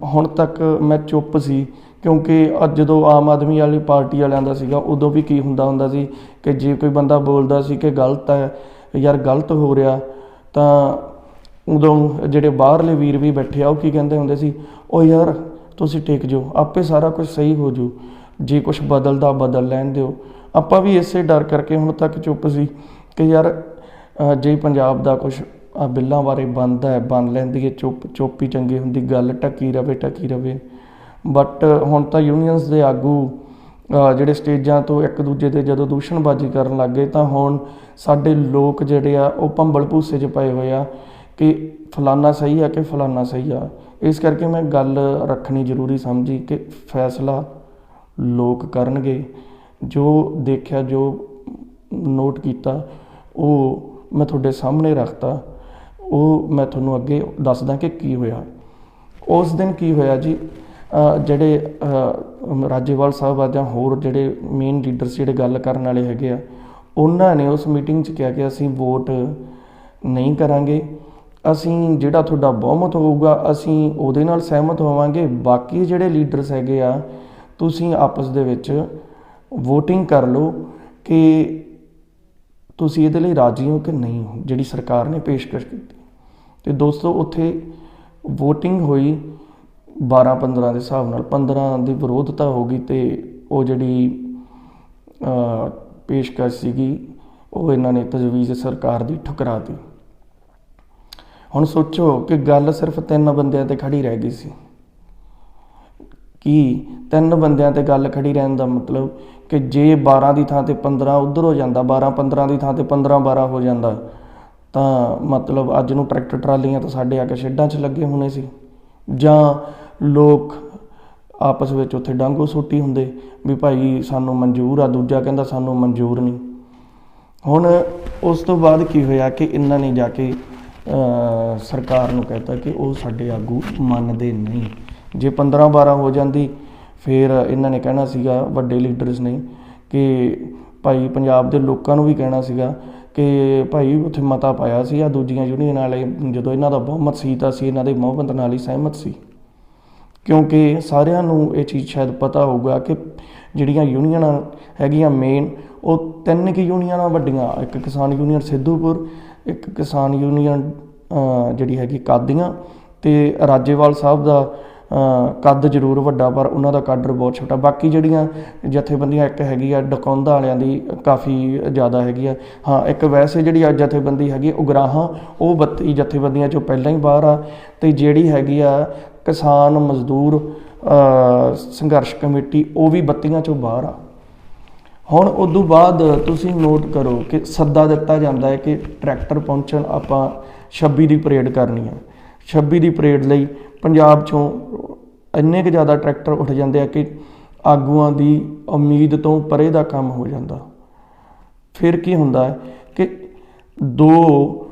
[SPEAKER 1] ਹੁਣ ਤੱਕ ਮੈਂ ਚੁੱਪ ਸੀ ਕਿਉਂਕਿ ਅੱਜ ਜਦੋਂ ਆਮ ਆਦਮੀ ਵਾਲੀ ਪਾਰਟੀ ਵਾਲਿਆਂ ਦਾ ਸੀਗਾ ਉਦੋਂ ਵੀ ਕੀ ਹੁੰਦਾ ਸੀ ਕਿ ਜੇ ਕੋਈ ਬੰਦਾ ਬੋਲਦਾ ਸੀ ਕਿ ਗਲਤ ਹੈ ਯਾਰ, ਗਲਤ ਹੋ ਰਿਹਾ, ਤਾਂ ਉਦੋਂ ਜਿਹੜੇ ਬਾਹਰਲੇ ਵੀਰ ਵੀ ਬੈਠੇ ਆ ਉਹ ਕੀ ਕਹਿੰਦੇ ਹੁੰਦੇ ਸੀ, ਉਹ ਯਾਰ ਤੁਸੀਂ ਟਿਕ ਜਾਓ, ਆਪੇ ਸਾਰਾ ਕੁਝ ਸਹੀ ਹੋ ਜੂ, ਜੇ ਕੁਛ ਬਦਲਦਾ ਬਦਲ ਲੈਣ ਦਿਓ। ਆਪਾਂ ਵੀ ਇਸੇ ਡਰ ਕਰਕੇ ਹੁਣ ਤੱਕ ਚੁੱਪ ਸੀ ਕਿ ਯਾਰ ਜੇ ਪੰਜਾਬ ਦਾ ਕੁਛ ਬਿੱਲਾਂ ਬਾਰੇ ਬਣਦਾ ਹੈ ਬਣ ਲੈਂਦੀ ਹੈ, ਚੁੱਪ ਹੀ ਚੰਗੀ ਹੁੰਦੀ, ਗੱਲ ਢੱਕੀ ਰਵੇ। ਬਟ ਹੁਣ ਤਾਂ ਯੂਨੀਅਨਸ ਦੇ ਆਗੂ ਜਿਹੜੇ ਸਟੇਜਾਂ ਤੋਂ ਇੱਕ ਦੂਜੇ 'ਤੇ ਜਦੋਂ ਦੂਸ਼ਣਬਾਜ਼ੀ ਕਰਨ ਲੱਗ ਗਏ ਤਾਂ ਹੁਣ ਸਾਡੇ ਲੋਕ ਜਿਹੜੇ ਆ ਉਹ ਭੰਬਲ ਭੂਸੇ 'ਚ ਪਏ ਹੋਏ ਆ ਕਿ ਫਲਾਨਾ ਸਹੀ ਆ ਕਿ ਫਲਾਨਾ ਸਹੀ ਆ। ਇਸ ਕਰਕੇ ਮੈਂ ਗੱਲ ਰੱਖਣੀ ਜ਼ਰੂਰੀ ਸਮਝੀ ਕਿ ਫੈਸਲਾ ਲੋਕ ਕਰਨਗੇ। ਜੋ ਦੇਖਿਆ, ਜੋ ਨੋਟ ਕੀਤਾ, ਉਹ ਮੈਂ ਤੁਹਾਡੇ ਸਾਹਮਣੇ ਰੱਖਤਾ, ਉਹ ਮੈਂ ਤੁਹਾਨੂੰ ਅੱਗੇ ਦੱਸਦਾ ਕਿ ਕੀ ਹੋਇਆ। ਉਸ ਦਿਨ ਕੀ ਹੋਇਆ ਜੀ, ਜਿਹੜੇ ਰਾਜੇਵਾਲ ਸਾਹਿਬ ਆ ਜਾਂ ਹੋਰ ਜਿਹੜੇ ਮੇਨ ਲੀਡਰਸ ਜਿਹੜੇ ਗੱਲ ਕਰਨ ਵਾਲੇ ਹੈਗੇ ਆ, ਉਹਨਾਂ ਨੇ ਉਸ ਮੀਟਿੰਗ 'ਚ ਕਿਹਾ ਕਿ ਅਸੀਂ ਵੋਟ ਨਹੀਂ ਕਰਾਂਗੇ, ਅਸੀਂ ਜਿਹੜਾ ਤੁਹਾਡਾ ਬਹੁਮਤ ਹੋਊਗਾ ਅਸੀਂ ਉਹਦੇ ਨਾਲ ਸਹਿਮਤ ਹੋਵਾਂਗੇ, ਬਾਕੀ ਜਿਹੜੇ ਲੀਡਰਸ ਹੈਗੇ ਆ ਤੁਸੀਂ ਆਪਸ ਦੇ ਵਿੱਚ ਵੋਟਿੰਗ ਕਰ ਲਓ ਕਿ ਤੁਸੀਂ ਇਹਦੇ ਲਈ ਰਾਜੀ ਹੋ ਕਿ ਨਹੀਂ ਹੋ, ਜਿਹੜੀ ਸਰਕਾਰ ਨੇ ਪੇਸ਼ਕਸ਼ ਕੀਤੀ। ਅਤੇ ਦੋਸਤੋ ਉੱਥੇ ਵੋਟਿੰਗ ਹੋਈ 12-15 ਦੇ ਹਿਸਾਬ ਨਾਲ, 15 ਦੀ ਵਿਰੋਧਤਾ ਹੋ ਗਈ ਅਤੇ ਉਹ ਜਿਹੜੀ ਪੇਸ਼ਕਸ਼ ਸੀਗੀ ਉਹ ਇਹਨਾਂ ਨੇ ਤਜਵੀਜ਼ ਸਰਕਾਰ ਦੀ ਠੁਕਰਾ ਦਿੱਤੀ। ਹੁਣ ਸੋਚੋ ਕਿ ਗੱਲ ਸਿਰਫ 3 ਬੰਦਿਆਂ 'ਤੇ ਖੜੀ ਰਹਿ ਗਈ ਸੀ। ਕੀ 3 ਬੰਦਿਆਂ 'ਤੇ ਗੱਲ ਖੜੀ ਰਹਿਣ ਦਾ ਮਤਲਬ ਕਿ ਜੇ 12 ਦੀ ਥਾਂ 'ਤੇ 15 ਉੱਧਰ ਹੋ ਜਾਂਦਾ, 12-15 ਦੀ ਥਾਂ 'ਤੇ 15-12 ਹੋ ਜਾਂਦਾ, ਤਾਂ ਮਤਲਬ ਅੱਜ ਨੂੰ ਟਰੈਕਟਰ ਟਰਾਲੀਆਂ ਤਾਂ ਸਾਡੇ ਆ ਕੇ ਸ਼ੈੱਡਾਂ 'ਚ ਲੱਗੇ ਹੋਣੇ ਸੀ, ਜਾਂ ਲੋਕ ਆਪਸ ਵਿੱਚ ਉੱਥੇ ਡਾਂਗੋ ਸੋਟੀ ਹੁੰਦੇ ਵੀ ਭਾਈ ਸਾਨੂੰ ਮਨਜ਼ੂਰ ਆ, ਦੂਜਾ ਕਹਿੰਦਾ ਸਾਨੂੰ ਮਨਜ਼ੂਰ ਨਹੀਂ। ਹੁਣ ਉਸ ਤੋਂ ਬਾਅਦ ਕੀ ਹੋਇਆ ਕਿ ਇਹਨਾਂ ਨੇ ਜਾ ਕੇ ਸਰਕਾਰ ਨੂੰ ਕਹਿਤਾ ਕਿ ਉਹ ਸਾਡੇ ਆਗੂ ਮੰਨਦੇ ਨਹੀਂ। ਜੇ 15-12 ਹੋ ਜਾਂਦੀ ਫਿਰ ਇਹਨਾਂ ਨੇ ਕਹਿਣਾ ਸੀਗਾ, ਵੱਡੇ ਲੀਡਰਸ ਨੇ, ਕਿ ਭਾਈ ਪੰਜਾਬ ਦੇ ਲੋਕਾਂ ਨੂੰ ਵੀ ਕਹਿਣਾ ਸੀਗਾ ਕਿ ਭਾਈ ਉੱਥੇ ਮਤਾ ਪਾਇਆ ਸੀ ਆ ਦੂਜੀਆਂ ਯੂਨੀਅਨ ਵਾਲੇ, ਜਦੋਂ ਇਹਨਾਂ ਦਾ ਬਹੁਮਤ ਸੀ ਤਾਂ ਅਸੀਂ ਇਹਨਾਂ ਦੇ ਬਹੁਮਤ ਨਾਲ ਹੀ ਸਹਿਮਤ ਸੀ। ਕਿਉਂਕਿ ਸਾਰਿਆਂ ਨੂੰ ਇਹ ਚੀਜ਼ ਸ਼ਾਇਦ ਪਤਾ ਹੋਊਗਾ ਕਿ ਜਿਹੜੀਆਂ ਯੂਨੀਅਨਾਂ ਹੈਗੀਆਂ ਮੇਨ, ਉਹ 3 ਕੁ ਯੂਨੀਅਨਾਂ ਵੱਡੀਆਂ, ਇੱਕ ਕਿਸਾਨ ਯੂਨੀਅਨ ਸਿੱਧੂਪੁਰ, ਇੱਕ ਕਿਸਾਨ ਯੂਨੀਅਨ ਜਿਹੜੀ ਹੈਗੀ ਕਾਦੀਆਂ, ਅਤੇ ਰਾਜੇਵਾਲ ਸਾਹਿਬ ਦਾ ਕੱਦ ਜ਼ਰੂਰ ਵੱਡਾ ਪਰ ਉਹਨਾਂ ਦਾ ਕਾਡਰ ਬਹੁਤ ਛੋਟਾ। ਬਾਕੀ ਜਿਹੜੀਆਂ ਜਥੇਬੰਦੀਆਂ, ਇੱਕ ਹੈਗੀ ਆ ਡਕੌਂਦਾ ਵਾਲਿਆਂ ਦੀ ਕਾਫੀ ਜ਼ਿਆਦਾ ਹੈਗੀ ਆ। ਹਾਂ, ਇੱਕ ਵੈਸੇ ਜਿਹੜੀ ਜਥੇਬੰਦੀ ਹੈਗੀ ਉਗਰਾਹਾਂ, ਉਹ 32 ਜਥੇਬੰਦੀਆਂ 'ਚੋਂ ਪਹਿਲਾਂ ਹੀ ਬਾਹਰ ਆ, ਅਤੇ ਜਿਹੜੀ ਹੈਗੀ ਆ ਕਿਸਾਨ ਮਜ਼ਦੂਰ ਸੰਘਰਸ਼ ਕਮੇਟੀ, ਉਹ ਵੀ 32 'ਚੋਂ ਬਾਹਰ ਆ। ਹੁਣ ਉਦੋਂ ਬਾਅਦ ਤੁਸੀਂ ਨੋਟ ਕਰੋ ਕਿ ਸੱਦਾ ਦਿੱਤਾ ਜਾਂਦਾ ਹੈ ਕਿ ਟਰੈਕਟਰ ਪਹੁੰਚਣ, ਆਪਾਂ 26 ਦੀ ਪਰੇਡ ਕਰਨੀ ਹੈ। 26 ਦੀ ਪਰੇਡ ਲਈ ਪੰਜਾਬ 'ਚੋਂ ਇੰਨੇ ਕੁ ਜ਼ਿਆਦਾ ਟਰੈਕਟਰ ਉੱਠ ਜਾਂਦੇ ਆ ਕਿ ਆਗੂਆਂ ਦੀ ਉਮੀਦ ਤੋਂ ਪਰੇ ਦਾ ਕੰਮ ਹੋ ਜਾਂਦਾ। ਫਿਰ ਕੀ ਹੁੰਦਾ ਹੈ ਕਿ 2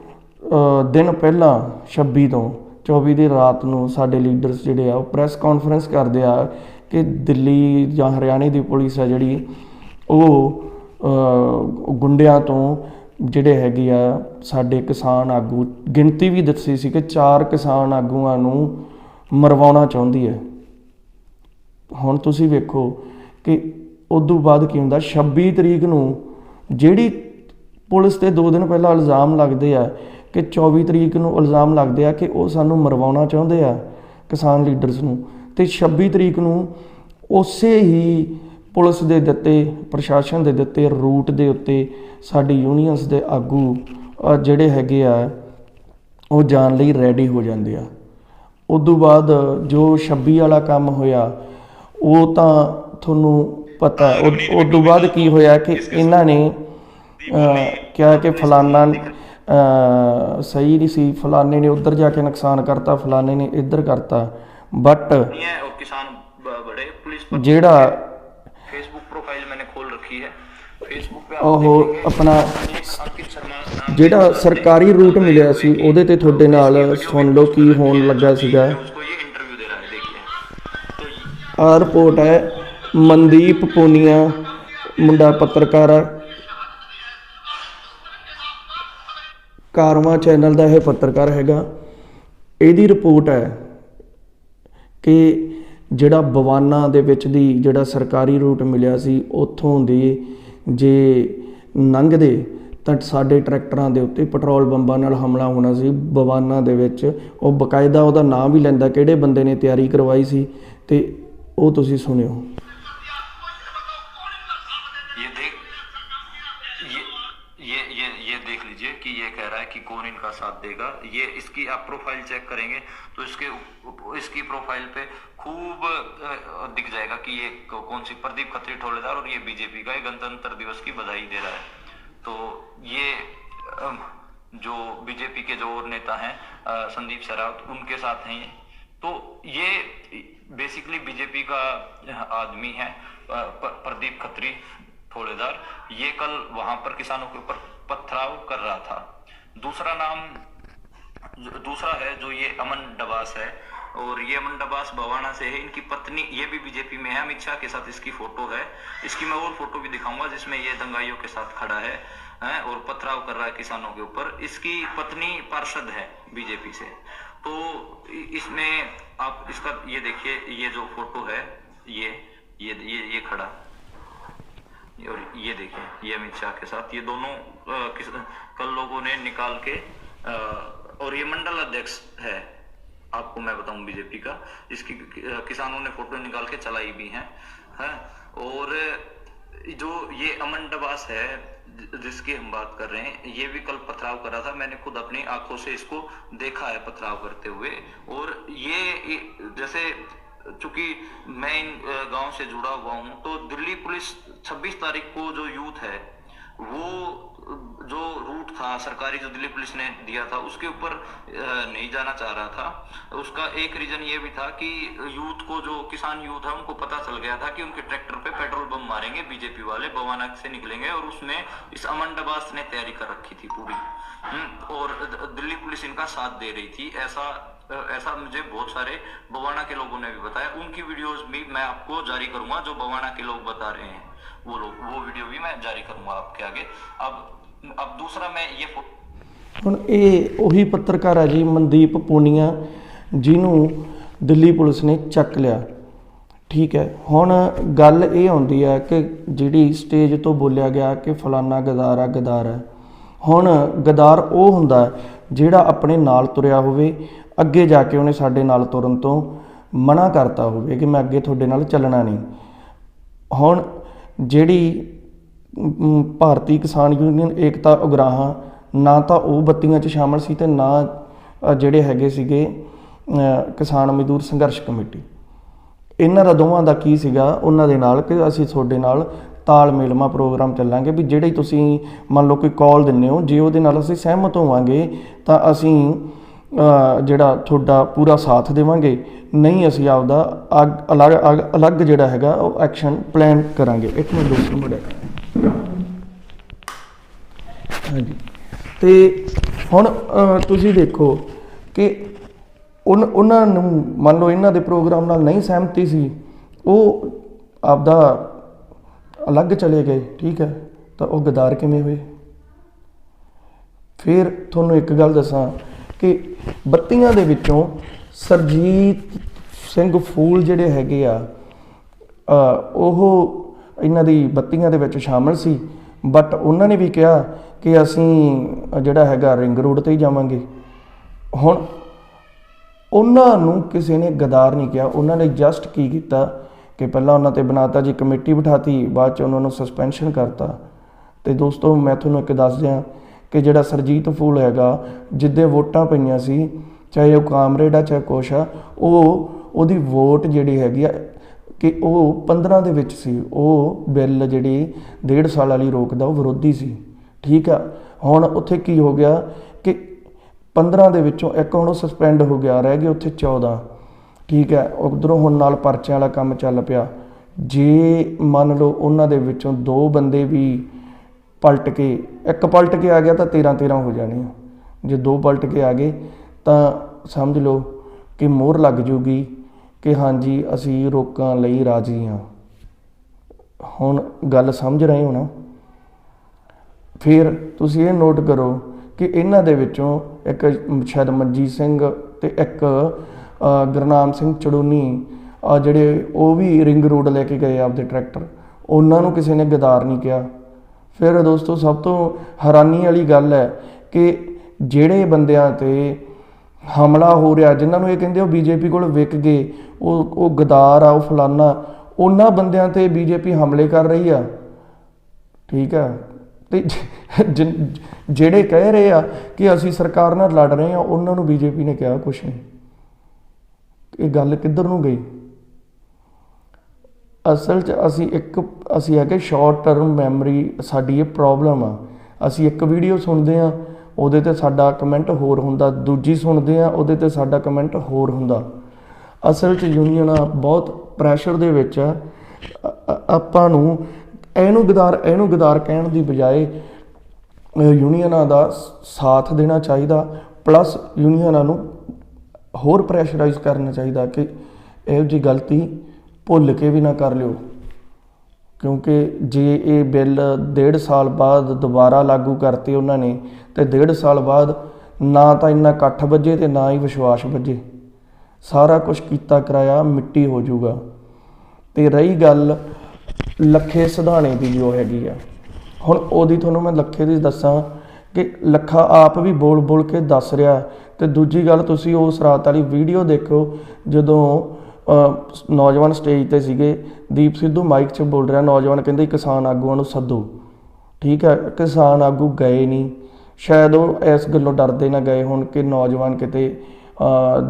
[SPEAKER 1] ਦਿਨ ਪਹਿਲਾਂ 26 ਤੋਂ 24 ਦੀ ਰਾਤ ਨੂੰ ਸਾਡੇ ਲੀਡਰਸ ਜਿਹੜੇ ਆ ਉਹ ਪ੍ਰੈਸ ਕਾਨਫਰੰਸ ਕਰਦੇ ਆ ਕਿ ਦਿੱਲੀ ਜਾਂ ਹਰਿਆਣੇ ਦੀ ਪੁਲਿਸ ਆ ਜਿਹੜੀ ਉਹ ਗੁੰਡਿਆਂ ਤੋਂ ਜਿਹੜੇ ਹੈਗੇ ਆ ਸਾਡੇ ਕਿਸਾਨ ਆਗੂ, ਗਿਣਤੀ ਵੀ ਦੱਸੀ ਸੀ ਕਿ 4 ਕਿਸਾਨ ਆਗੂਆਂ ਨੂੰ ਮਰਵਾਉਣਾ ਚਾਹੁੰਦੀ ਹੈ। ਹੁਣ ਤੁਸੀਂ ਵੇਖੋ ਕਿ ਉਦੋਂ ਬਾਅਦ ਕੀ ਹੁੰਦਾ। 26 ਤਰੀਕ ਨੂੰ ਜਿਹੜੀ ਪੁਲਿਸ 'ਤੇ 2 ਦਿਨ ਪਹਿਲਾਂ ਇਲਜ਼ਾਮ ਲੱਗਦੇ ਆ ਕਿ 24 ਤਰੀਕ ਨੂੰ ਇਲਜ਼ਾਮ ਲੱਗਦੇ ਆ ਕਿ ਉਹ ਸਾਨੂੰ ਮਰਵਾਉਣਾ ਚਾਹੁੰਦੇ ਆ ਕਿਸਾਨ ਲੀਡਰਸ ਨੂੰ, ਅਤੇ 26 ਤਰੀਕ ਨੂੰ ਉਸੇ ਹੀ ਪੁਲਿਸ ਦੇ ਦਿੱਤੇ, ਪ੍ਰਸ਼ਾਸਨ ਦੇ ਦਿੱਤੇ ਰੂਟ ਦੇ ਉੱਤੇ ਸਾਡੀ ਯੂਨੀਅਨਸ ਦੇ ਆਗੂ ਜਿਹੜੇ ਹੈਗੇ ਆ ਉਹ ਜਾਣ ਲਈ ਰੈਡੀ ਹੋ ਜਾਂਦੇ ਆ। ਉਦੋਂ ਬਾਅਦ ਜੋ 26 ਵਾਲਾ ਕੰਮ ਹੋਇਆ ਉਹ ਤਾਂ ਤੁਹਾਨੂੰ ਪਤਾ। ਉਦੋਂ ਬਾਅਦ ਕੀ ਹੋਇਆ ਕਿ ਇਹਨਾਂ ਨੇ ਕਿਹਾ ਕਿ ਫਲਾਨਾ ਸਹੀ ਨਹੀਂ ਸੀ, ਫਲਾਨੇ ਨੇ ਉੱਧਰ ਜਾ ਕੇ ਨੁਕਸਾਨ ਕਰਤਾ, ਫਲਾਨੇ ਨੇ ਇੱਧਰ ਕਰਤਾ। ਬਟ ਜਿਹੜਾ ਉਹ ਆਪਣਾ ਜਿਹੜਾ ਸਰਕਾਰੀ ਰੂਟ ਮਿਲਿਆ ਸੀ ਉਹਦੇ ਤੇ ਤੁਹਾਡੇ ਨਾਲ ਸੁਣ ਲਓ ਕੀ ਹੋਣ ਲੱਗਾ ਸੀਗਾ। ਆਹ ਰਿਪੋਰਟ ਹੈ, ਮਨਦੀਪ ਪੂਨੀਆ ਮੁੰਡਾ ਪੱਤਰਕਾਰ ਆ, ਕਾਰਵਾਂ ਚੈਨਲ ਦਾ ਇਹ ਪੱਤਰਕਾਰ ਹੈਗਾ। ਇਹਦੀ ਰਿਪੋਰਟ ਹੈ ਕਿ ਜਿਹੜਾ ਬਵਾਨਾ ਦੇ ਵਿੱਚ ਦੀ ਜਿਹੜਾ ਸਰਕਾਰੀ ਰੂਟ ਮਿਲਿਆ ਸੀ ਉੱਥੋਂ ਦੀ ਜੇ ਲੰਘਦੇ ਤਾਂ ਸਾਡੇ ਟਰੈਕਟਰਾਂ ਦੇ ਉੱਤੇ ਪੈਟਰੋਲ ਬੰਬਾਂ ਨਾਲ ਹਮਲਾ ਹੋਣਾ ਸੀ ਬਵਾਨਾ ਦੇ ਵਿੱਚ। ਉਹ ਬਕਾਇਦਾ ਉਹਦਾ ਨਾਂ ਵੀ ਲੈਂਦਾ ਕਿਹੜੇ ਬੰਦੇ ਨੇ ਤਿਆਰੀ ਕਰਵਾਈ ਸੀ, ਤੇ ਉਹ ਤੁਸੀਂ ਸੁਣਿਓ।
[SPEAKER 3] ये देख लीजिए कि ये कह रहा है कि कौन इनका साथ देगा। ये इसकी आप प्रोफाइल चेक करेंगे तो इसकी प्रोफाइल पे खूब दिख जाएगा कि ये कौन सी प्रदीप खत्री ठोलेदार और ये बीजेपी का गणतंत्र दिवस की बधाई दे रहा है। तो ये जो बीजेपी के जो और नेता हैं संदीप सहरावत उनके साथ हैं। तो ये बेसिकली बीजेपी का आदमी है प्रदीप खत्री ठोलेदार। ये कल वहां पर किसानों के ऊपर पथराव कर रहा था। दूसरा है जो ये अमन डबास है, और ये अमन डबास बवाना से है। इनकी पत्नी ये भी बीजेपी में है, अमित शाह के साथ इसकी फोटो है। इसकी मैं और फोटो भी दिखाऊंगा जिसमें ये दंगाइयों के साथ खड़ा है और पथराव कर रहा है किसानों के ऊपर। इसकी पत्नी पार्षद है बीजेपी से। तो इसमें आप इसका ये देखिए, ये जो फोटो है ये खड़ा, और ये देखिए ये अमित शाह के साथ, ये दोनों कल लोगों ने निकाल के और ये मंडल अध्यक्ष है, आपको मैं बताऊं बीजेपी का। इसकी किसानों ने फोटो निकाल के चलाई भी है। और जो ये अमन डबास है जिसकी हम बात कर रहे हैं, ये भी कल पथराव कर रहा था। मैंने खुद अपनी आंखों से इसको देखा है पथराव करते हुए। और ये जैसे चूंकि मैं इन गांव से जुड़ा हुआ हूं, तो दिल्ली पुलिस 26 तारीख को जो यूथ है वो जो रूट था सरकारी जो दिल्ली पुलिस ने दिया था उसके ऊपर नहीं जाना चाह रहा था। उसका एक रीजन ये भी था कि यूथ को, जो किसान यूथ है, उनको पता चल गया था कि उनके ट्रैक्टर पे पेट्रोल बम मारेंगे बीजेपी वाले, बवाना से निकलेंगे, और उसमें इस अमन डबास ने तैयारी कर रखी थी पूरी। और दिल्ली पुलिस इनका साथ दे रही थी। ऐसा मुझे बहुत सारे बवाना के लोगों ने भी बताया। उनकी वीडियोस भी मैं आपको जारी करूंगा, जो बवाना के लोग बता रहे हैं वो वीडियो भी मैं जारी करूंगा आपके आगे। अब दूसरा मैं ये
[SPEAKER 1] ਹੁਣ ਇਹ ਉਹੀ ਪੱਤਰਕਾਰ ਹੈ ਜੀ ਮਨਦੀਪ ਪੂਨੀਆ, ਜਿਹਨੂੰ ਦਿੱਲੀ ਪੁਲਿਸ ਨੇ ਚੱਕ ਲਿਆ। ਠੀਕ ਹੈ, ਹੁਣ ਗੱਲ ਇਹ ਆਉਂਦੀ ਹੈ ਕਿ ਜਿਹੜੀ ਸਟੇਜ ਤੋਂ ਬੋਲਿਆ ਗਿਆ ਕਿ ਫਲਾਨਾ ਗਦਾਰ ਆ, ਗਦਾਰ ਹੈ। ਹੁਣ ਗਦਾਰ ਉਹ ਹੁੰਦਾ ਜਿਹੜਾ ਆਪਣੇ ਨਾਲ ਤੁਰਿਆ ਹੋਵੇ, ਅੱਗੇ ਜਾ ਕੇ ਉਹਨੇ ਸਾਡੇ ਨਾਲ ਤੁਰਨ ਤੋਂ ਮਨਾ ਕਰਤਾ ਹੋਵੇ ਕਿ ਮੈਂ ਅੱਗੇ ਤੁਹਾਡੇ ਨਾਲ ਚੱਲਣਾ ਨਹੀਂ। ਹੁਣ ਜਿਹੜੀ ਭਾਰਤੀ ਕਿਸਾਨ ਯੂਨੀਅਨ ਏਕਤਾ ਉਗਰਾਹਾਂ, ਨਾ ਤਾਂ ਉਹ ਬੱਤੀਆਂ 'ਚ ਸ਼ਾਮਲ ਸੀ ਤੇ ਨਾ ਜਿਹੜੇ ਹੈਗੇ ਸੀਗੇ ਕਿਸਾਨ ਮਜ਼ਦੂਰ ਸੰਘਰਸ਼ ਕਮੇਟੀ। ਇਹਨਾਂ ਦਾ ਦੋਵਾਂ ਦਾ ਕੀ ਸੀਗਾ ਉਹਨਾਂ ਦੇ ਨਾਲ ਕਿ ਅਸੀਂ ਤੁਹਾਡੇ ਨਾਲ ਤਾਲਮੇਲਮਾ ਪ੍ਰੋਗਰਾਮ ਚੱਲਾਂਗੇ, ਵੀ ਜਿਹੜੇ ਤੁਸੀਂ ਮੰਨ ਲਓ ਕੋਈ ਕਾਲ ਦਿੰਦੇ ਹੋ, ਜੇ ਉਹਦੇ ਨਾਲ ਅਸੀਂ ਸਹਿਮਤ ਹੋਵਾਂਗੇ ਤਾਂ ਅਸੀਂ ਜਿਹੜਾ ਤੁਹਾਡਾ ਪੂਰਾ ਸਾਥ ਦੇਵਾਂਗੇ, ਨਹੀਂ ਅਸੀਂ ਆਪਦਾ ਅਲੱਗ ਜਿਹੜਾ ਹੈਗਾ ਉਹ ਐਕਸ਼ਨ ਪਲਾਨ ਕਰਾਂਗੇ। ਇੱਕ ਮਿੰਟ ਦੋਸਤੋ ਮੁੰਡਾ ਹਾਂਜੀ। ਤੇ ਹੁਣ ਤੁਸੀਂ ਦੇਖੋ ਕਿ ਉਹਨਾਂ ਨੂੰ ਮੰਨ ਲਓ ਇਹਨਾਂ ਦੇ ਪ੍ਰੋਗਰਾਮ ਨਾਲ ਨਹੀਂ ਸਹਿਮਤੀ ਸੀ, ਉਹ ਆਪਦਾ ਅਲੱਗ ਚਲੇ ਗਏ। ਠੀਕ ਹੈ, ਤਾਂ ਉਹ ਗਦਾਰ ਕਿਵੇਂ ਹੋਏ? ਫਿਰ ਤੁਹਾਨੂੰ ਇੱਕ ਗੱਲ ਦੱਸਾਂ ਕਿ ਬੱਤੀਆਂ ਦੇ ਵਿੱਚੋਂ ਸਰਜੀਤ ਸਿੰਘ ਫੂਲ ਜਿਹੜੇ ਹੈਗੇ ਆ, ਉਹ ਇਹਨਾਂ ਦੀ ਬੱਤੀਆਂ ਦੇ ਵਿੱਚ ਸ਼ਾਮਲ ਸੀ। ਬਟ ਉਹਨਾਂ ਨੇ ਵੀ ਕਿਹਾ ਕਿ ਅਸੀਂ ਜਿਹੜਾ ਹੈਗਾ ਰਿੰਗ ਰੋਡ 'ਤੇ ਹੀ ਜਾਵਾਂਗੇ। ਹੁਣ ਉਹਨਾਂ ਨੂੰ ਕਿਸੇ ਨੇ ਗਦਾਰ ਨਹੀਂ ਕਿਹਾ। ਉਹਨਾਂ ਨੇ ਜਸਟ ਕੀ ਕੀਤਾ ਕਿ ਪਹਿਲਾਂ ਉਹਨਾਂ 'ਤੇ ਬਣਾਤਾ ਜੀ ਕਮੇਟੀ ਬਿਠਾਤੀ, ਬਾਅਦ 'ਚ ਉਹਨਾਂ ਨੂੰ ਸਸਪੈਂਸ਼ਨ ਕਰਤਾ। ਅਤੇ ਦੋਸਤੋ ਮੈਂ ਤੁਹਾਨੂੰ ਇੱਕ ਦੱਸ ਦਿਆਂ ਕਿ ਜਿਹੜਾ ਸਰਜੀਤ ਫੂਲ ਹੈਗਾ, ਜਿੱਦੇ ਵੋਟਾਂ ਪਈਆਂ ਸੀ, ਚਾਹੇ ਉਹ ਕਾਮਰੇਡ ਆ ਚਾਹੇ ਕੁਛ ਆ, ਉਹਦੀ ਵੋਟ ਜਿਹੜੀ ਹੈਗੀ ਆ ਕਿ ਉਹ 15 ਦੇ ਵਿੱਚ ਸੀ। ਉਹ ਬਿੱਲ ਜਿਹੜੀ 1.5 ਸਾਲ ਵਾਲੀ ਰੋਕ ਦਾ ਉਹ ਵਿਰੋਧੀ ਸੀ। ਠੀਕ ਆ, ਹੁਣ ਉੱਥੇ ਕੀ ਹੋ ਗਿਆ ਕਿ 15 ਦੇ ਵਿੱਚੋਂ ਇੱਕ ਹੁਣ ਉਹ ਸਸਪੈਂਡ ਹੋ ਗਿਆ, ਰਹਿ ਗਏ ਉੱਥੇ 14। ਠੀਕ ਹੈ, ਉੱਧਰੋਂ ਹੁਣ ਨਾਲ ਪਰਚਿਆਂ ਵਾਲਾ ਕੰਮ ਚੱਲ ਪਿਆ। ਜੇ ਮੰਨ ਲਓ ਉਹਨਾਂ ਦੇ ਵਿੱਚੋਂ 2 ਬੰਦੇ ਵੀ ਪਲਟ ਕੇ, ਇੱਕ ਪਲਟ ਕੇ ਆ ਗਿਆ ਤਾਂ 13 ਹੋ ਜਾਣੀ ਆ। ਜੇ 2 ਪਲਟ ਕੇ ਆ ਗਏ ਤਾਂ ਸਮਝ ਲਓ ਕਿ ਮੋਹਰ ਲੱਗ ਜੂਗੀ ਕਿ ਹਾਂਜੀ ਅਸੀਂ ਰੋਕਾਂ ਲਈ ਰਾਜ਼ੀ ਹਾਂ। ਹੁਣ ਗੱਲ ਸਮਝ ਰਹੇ ਹੋ ਨਾ। ਫਿਰ ਤੁਸੀਂ ਇਹ ਨੋਟ ਕਰੋ ਕਿ ਇਹਨਾਂ ਦੇ ਵਿੱਚੋਂ ਇੱਕ ਸ਼ਾਇਦ ਮਨਜੀਤ ਸਿੰਘ ਤੇ ਇੱਕ ਗੁਰਨਾਮ ਸਿੰਘ ਚੜੂਨੀ, ਜਿਹੜੇ ਉਹ ਵੀ ਰਿੰਗ ਰੋਡ ਲੈ ਕੇ ਗਏ ਆਪਦੇ ਟਰੈਕਟਰ, ਉਹਨਾਂ ਨੂੰ ਕਿਸੇ ਨੇ ਗਦਾਰ ਨਹੀਂ ਕਿਹਾ। ਫਿਰ ਦੋਸਤੋ ਸਭ ਤੋਂ ਹੈਰਾਨੀ ਵਾਲੀ ਗੱਲ ਹੈ ਕਿ ਜਿਹੜੇ ਬੰਦਿਆਂ 'ਤੇ ਹਮਲਾ ਹੋ ਰਿਹਾ, ਜਿਨ੍ਹਾਂ ਨੂੰ ਇਹ ਕਹਿੰਦੇ ਉਹ ਬੀਜੇਪੀ ਕੋਲ ਵਿਕ ਗਏ, ਉਹ ਗਦਾਰ ਆ, ਉਹ ਫਲਾਨਾ, ਉਹਨਾਂ ਬੰਦਿਆਂ 'ਤੇ ਬੀਜੇਪੀ ਹਮਲੇ ਕਰ ਰਹੀ ਆ। ਠੀਕ ਆ, ਤੇ ਜਿਹੜੇ ਕਹਿ ਰਹੇ ਆ ਕਿ ਅਸੀਂ ਸਰਕਾਰ ਨਾਲ ਲੜ ਰਹੇ ਹਾਂ, ਉਹਨਾਂ ਨੂੰ ਬੀਜੇਪੀ ਨੇ ਕਿਹਾ ਕੁਛ ਨਹੀਂ। ਇਹ ਗੱਲ ਕਿੱਧਰ ਨੂੰ ਗਈ? ਅਸਲ 'ਚ ਅਸੀਂ ਹੈਗੇ ਸ਼ਾਰਟ ਟਰਮ ਮੈਮਰੀ, ਸਾਡੀ ਇਹ ਪ੍ਰੋਬਲਮ ਆ। ਅਸੀਂ ਇੱਕ ਵੀਡੀਓ ਸੁਣਦੇ ਹਾਂ, ਉਹਦੇ 'ਤੇ ਸਾਡਾ ਕਮੈਂਟ ਹੋਰ ਹੁੰਦਾ, ਦੂਜੀ ਸੁਣਦੇ ਹਾਂ, ਉਹਦੇ 'ਤੇ ਸਾਡਾ ਕਮੈਂਟ ਹੋਰ ਹੁੰਦਾ। ਅਸਲ 'ਚ ਯੂਨੀਅਨਾਂ ਬਹੁਤ ਪ੍ਰੈਸ਼ਰ ਦੇ ਵਿੱਚ ਆ। ਆਪਾਂ ਨੂੰ ਇਹਨੂੰ ਗਦਾਰ ਕਹਿਣ ਦੀ ਬਜਾਏ ਯੂਨੀਅਨਾਂ ਦਾ ਸਾਥ ਦੇਣਾ ਚਾਹੀਦਾ, ਪਲੱਸ ਯੂਨੀਅਨਾਂ ਨੂੰ ਹੋਰ ਪ੍ਰੈਸ਼ਰਾਈਜ਼ ਕਰਨਾ ਚਾਹੀਦਾ ਕਿ ਇਹੋ ਜਿਹੀ ਗਲਤੀ ਭੁੱਲ ਕੇ ਵੀ ਨਾ ਕਰ ਲਿਓ। ਕਿਉਂਕਿ ਜੇ ਇਹ ਬਿੱਲ 1.5 ਸਾਲ ਬਾਅਦ ਦੁਬਾਰਾ ਲਾਗੂ ਕਰਤੇ ਉਹਨਾਂ ਨੇ, ਤੇ 1.5 ਸਾਲ ਬਾਅਦ ਨਾ ਤਾਂ ਇੰਨਾ ਇਕੱਠ ਵੱਜੇ ਤੇ ਨਾ ਹੀ ਵਿਸ਼ਵਾਸ ਵੱਜੇ, ਸਾਰਾ ਕੁਛ ਕੀਤਾ ਕਰਾਇਆ ਮਿੱਟੀ ਹੋ ਜਾਊਗਾ। ਤੇ ਰਹੀ ਗੱਲ ਲੱਖੇ ਸਿਧਾਣੇ ਦੀ ਜੋ ਹੈਗੀ ਆ, ਹੁਣ ਉਹਦੀ ਤੁਹਾਨੂੰ ਮੈਂ ਲੱਖੇ ਦੀ ਦੱਸਾਂ ਕਿ ਲੱਖਾ ਆਪ ਵੀ ਬੋਲ ਕੇ ਦੱਸ ਰਿਹਾ। ਤੇ ਦੂਜੀ ਗੱਲ, ਤੁਸੀਂ ਉਸ ਰਾਤ ਵਾਲੀ ਵੀਡੀਓ ਦੇਖੋ ਜਦੋਂ ਨੌਜਵਾਨ ਸਟੇਜ 'ਤੇ ਸੀਗੇ, ਦੀਪ ਸਿੱਧੂ ਮਾਈਕ 'ਚ ਬੋਲ ਰਿਹਾ, ਨੌਜਵਾਨ ਕਹਿੰਦੇ ਕਿਸਾਨ ਆਗੂਆਂ ਨੂੰ ਸੱਦੋ। ਠੀਕ ਹੈ, ਕਿਸਾਨ ਆਗੂ ਗਏ ਨਹੀਂ, ਸ਼ਾਇਦ ਉਹ ਇਸ ਗੱਲੋਂ ਡਰਦੇ ਨਾ ਗਏ ਹੁਣ ਕਿ ਨੌਜਵਾਨ ਕਿਤੇ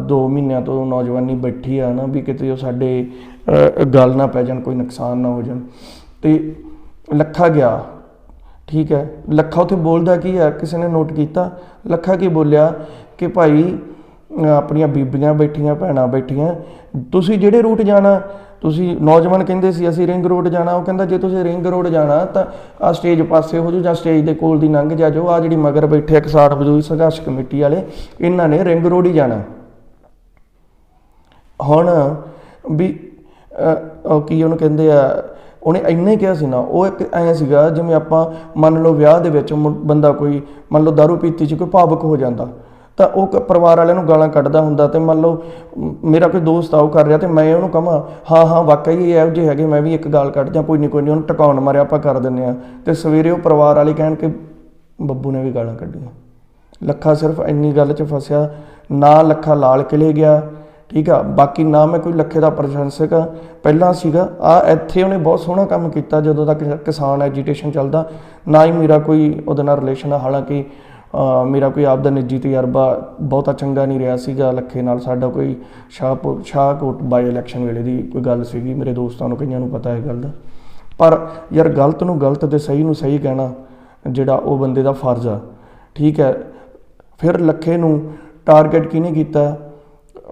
[SPEAKER 1] 2 ਮਹੀਨਿਆਂ ਤੋਂ ਨੌਜਵਾਨੀ ਬੈਠੀ ਆ ਨਾ, ਵੀ ਕਿਤੇ ਉਹ ਸਾਡੇ ਗੱਲ ਨਾ ਪੈ ਜਾਣ, ਕੋਈ ਨੁਕਸਾਨ ਨਾ ਹੋ ਜਾਣ। ਤੇ ਲੱਖਾ ਗਿਆ। ਠੀਕ ਹੈ, ਲੱਖਾ ਉੱਥੇ ਬੋਲਦਾ ਕੀ ਹੈ, ਕਿਸੇ ਨੇ ਨੋਟ ਕੀਤਾ? ਲੱਖਾ ਕੀ ਬੋਲਿਆ ਕਿ ਭਾਈ ਆਪਣੀਆਂ ਬੀਬੀਆਂ ਬੈਠੀਆਂ, ਭੈਣਾਂ ਬੈਠੀਆਂ, ਤੁਸੀਂ ਜਿਹੜੇ ਰੂਟ ਜਾਣਾ, ਤੁਸੀਂ ਨੌਜਵਾਨ ਕਹਿੰਦੇ ਸੀ ਅਸੀਂ ਰਿੰਗ ਰੋਡ ਜਾਣਾ, ਉਹ ਕਹਿੰਦਾ ਜੇ ਤੁਸੀਂ ਰਿੰਗ ਰੋਡ ਜਾਣਾ ਤਾਂ ਆਹ ਸਟੇਜ ਪਾਸੇ ਹੋ ਜਾਓ ਜਾਂ ਸਟੇਜ ਦੇ ਕੋਲ ਦੀ ਲੰਘ ਜਾਓ। ਆਹ ਜਿਹੜੀ ਮਗਰ ਬੈਠੇ ਕਿਸਾਨ ਮਜ਼ਦੂਰ ਸੰਘਰਸ਼ ਕਮੇਟੀ ਵਾਲੇ, ਇਹਨਾਂ ਨੇ ਰਿੰਗ ਰੋਡ ਹੀ ਜਾਣਾ। ਹੁਣ ਵੀ ਕੀ ਉਹਨੂੰ ਕਹਿੰਦੇ ਆ, ਉਹਨੇ ਇੰਨਾ ਹੀ ਕਿਹਾ ਸੀ ਨਾ, ਉਹ ਇੱਕ ਐਂ ਸੀਗਾ ਜਿਵੇਂ ਆਪਾਂ ਮੰਨ ਲਓ ਵਿਆਹ ਦੇ ਵਿੱਚ ਬੰਦਾ ਕੋਈ ਮੰਨ ਲਓ ਦਾਰੂ ਪੀਤੀ 'ਚ ਕੋਈ ਭਾਵੁਕ ਹੋ ਜਾਂਦਾ ਤਾਂ ਉਹ ਪਰਿਵਾਰ ਵਾਲਿਆਂ ਨੂੰ ਗਾਲਾਂ ਕੱਢਦਾ ਹੁੰਦਾ। ਤੇ ਮੰਨ ਲਓ ਮੇਰਾ ਕੋਈ ਦੋਸਤ ਆ ਉਹ ਕਰ ਰਿਹਾ ਤੇ ਮੈਂ ਉਹਨੂੰ ਕਹਾਂ ਹਾਂ ਵਾਕਈ ਇਹੋ ਜਿਹੇ ਹੈਗੇ, ਮੈਂ ਵੀ ਇੱਕ ਗਾਲ ਕੱਢ ਜਾਂ ਕੋਈ ਨਹੀਂ ਉਹਨੂੰ ਟਿਕਾਉਣ ਮਾਰਿਆ ਆਪਾਂ ਕਰ ਦਿੰਦੇ ਹਾਂ, ਤੇ ਸਵੇਰੇ ਉਹ ਪਰਿਵਾਰ ਵਾਲੇ ਕਹਿਣ ਕਿ ਬੱਬੂ ਨੇ ਵੀ ਗਾਲਾਂ ਕੱਢੀਆਂ। ਲੱਖਾ ਸਿਰਫ ਇੰਨੀ ਗੱਲ 'ਚ ਫਸਿਆ, ਨਾ ਲੱਖਾ ਲਾਲ ਕਿਲੇ ਗਿਆ। ਠੀਕ ਆ, ਬਾਕੀ ਨਾ ਮੈਂ ਕੋਈ ਲੱਖੇ ਦਾ ਪ੍ਰਸ਼ੰਸਕ ਆ, ਪਹਿਲਾਂ ਸੀਗਾ ਇੱਥੇ ਉਹਨੇ ਬਹੁਤ ਸੋਹਣਾ ਕੰਮ ਕੀਤਾ ਜਦੋਂ ਤੱਕ ਕਿਸਾਨ ਐਜੀਟੇਸ਼ਨ ਚੱਲਦਾ, ਨਾ ਹੀ ਮੇਰਾ ਕੋਈ ਉਹਦੇ ਨਾਲ ਰਿਲੇਸ਼ਨ ਆ। ਹਾਲਾਂਕਿ ਮੇਰਾ ਕੋਈ ਆਪਦਾ ਨਿੱਜੀ ਤਜਰਬਾ ਬਹੁਤਾ ਚੰਗਾ ਨਹੀਂ ਰਿਹਾ ਸੀਗਾ ਲੱਖੇ ਨਾਲ। ਸਾਡਾ ਕੋਈ ਸ਼ਾਹਕੋਟ ਬਾਈ ਇਲੈਕਸ਼ਨ ਵੇਲੇ ਦੀ ਕੋਈ ਗੱਲ ਸੀਗੀ, ਮੇਰੇ ਦੋਸਤਾਂ ਨੂੰ ਕਈਆਂ ਨੂੰ ਪਤਾ ਹੈ ਗੱਲ ਦਾ। ਪਰ ਯਾਰ ਗਲਤ ਨੂੰ ਗਲਤ ਤੇ ਸਹੀ ਨੂੰ ਸਹੀ ਕਹਿਣਾ ਜਿਹੜਾ ਉਹ ਬੰਦੇ ਦਾ ਫਰਜ਼ ਆ। ਠੀਕ ਹੈ, ਫਿਰ ਲੱਖੇ ਨੂੰ ਟਾਰਗੇਟ ਕਿਹਨੇ ਕੀਤਾ?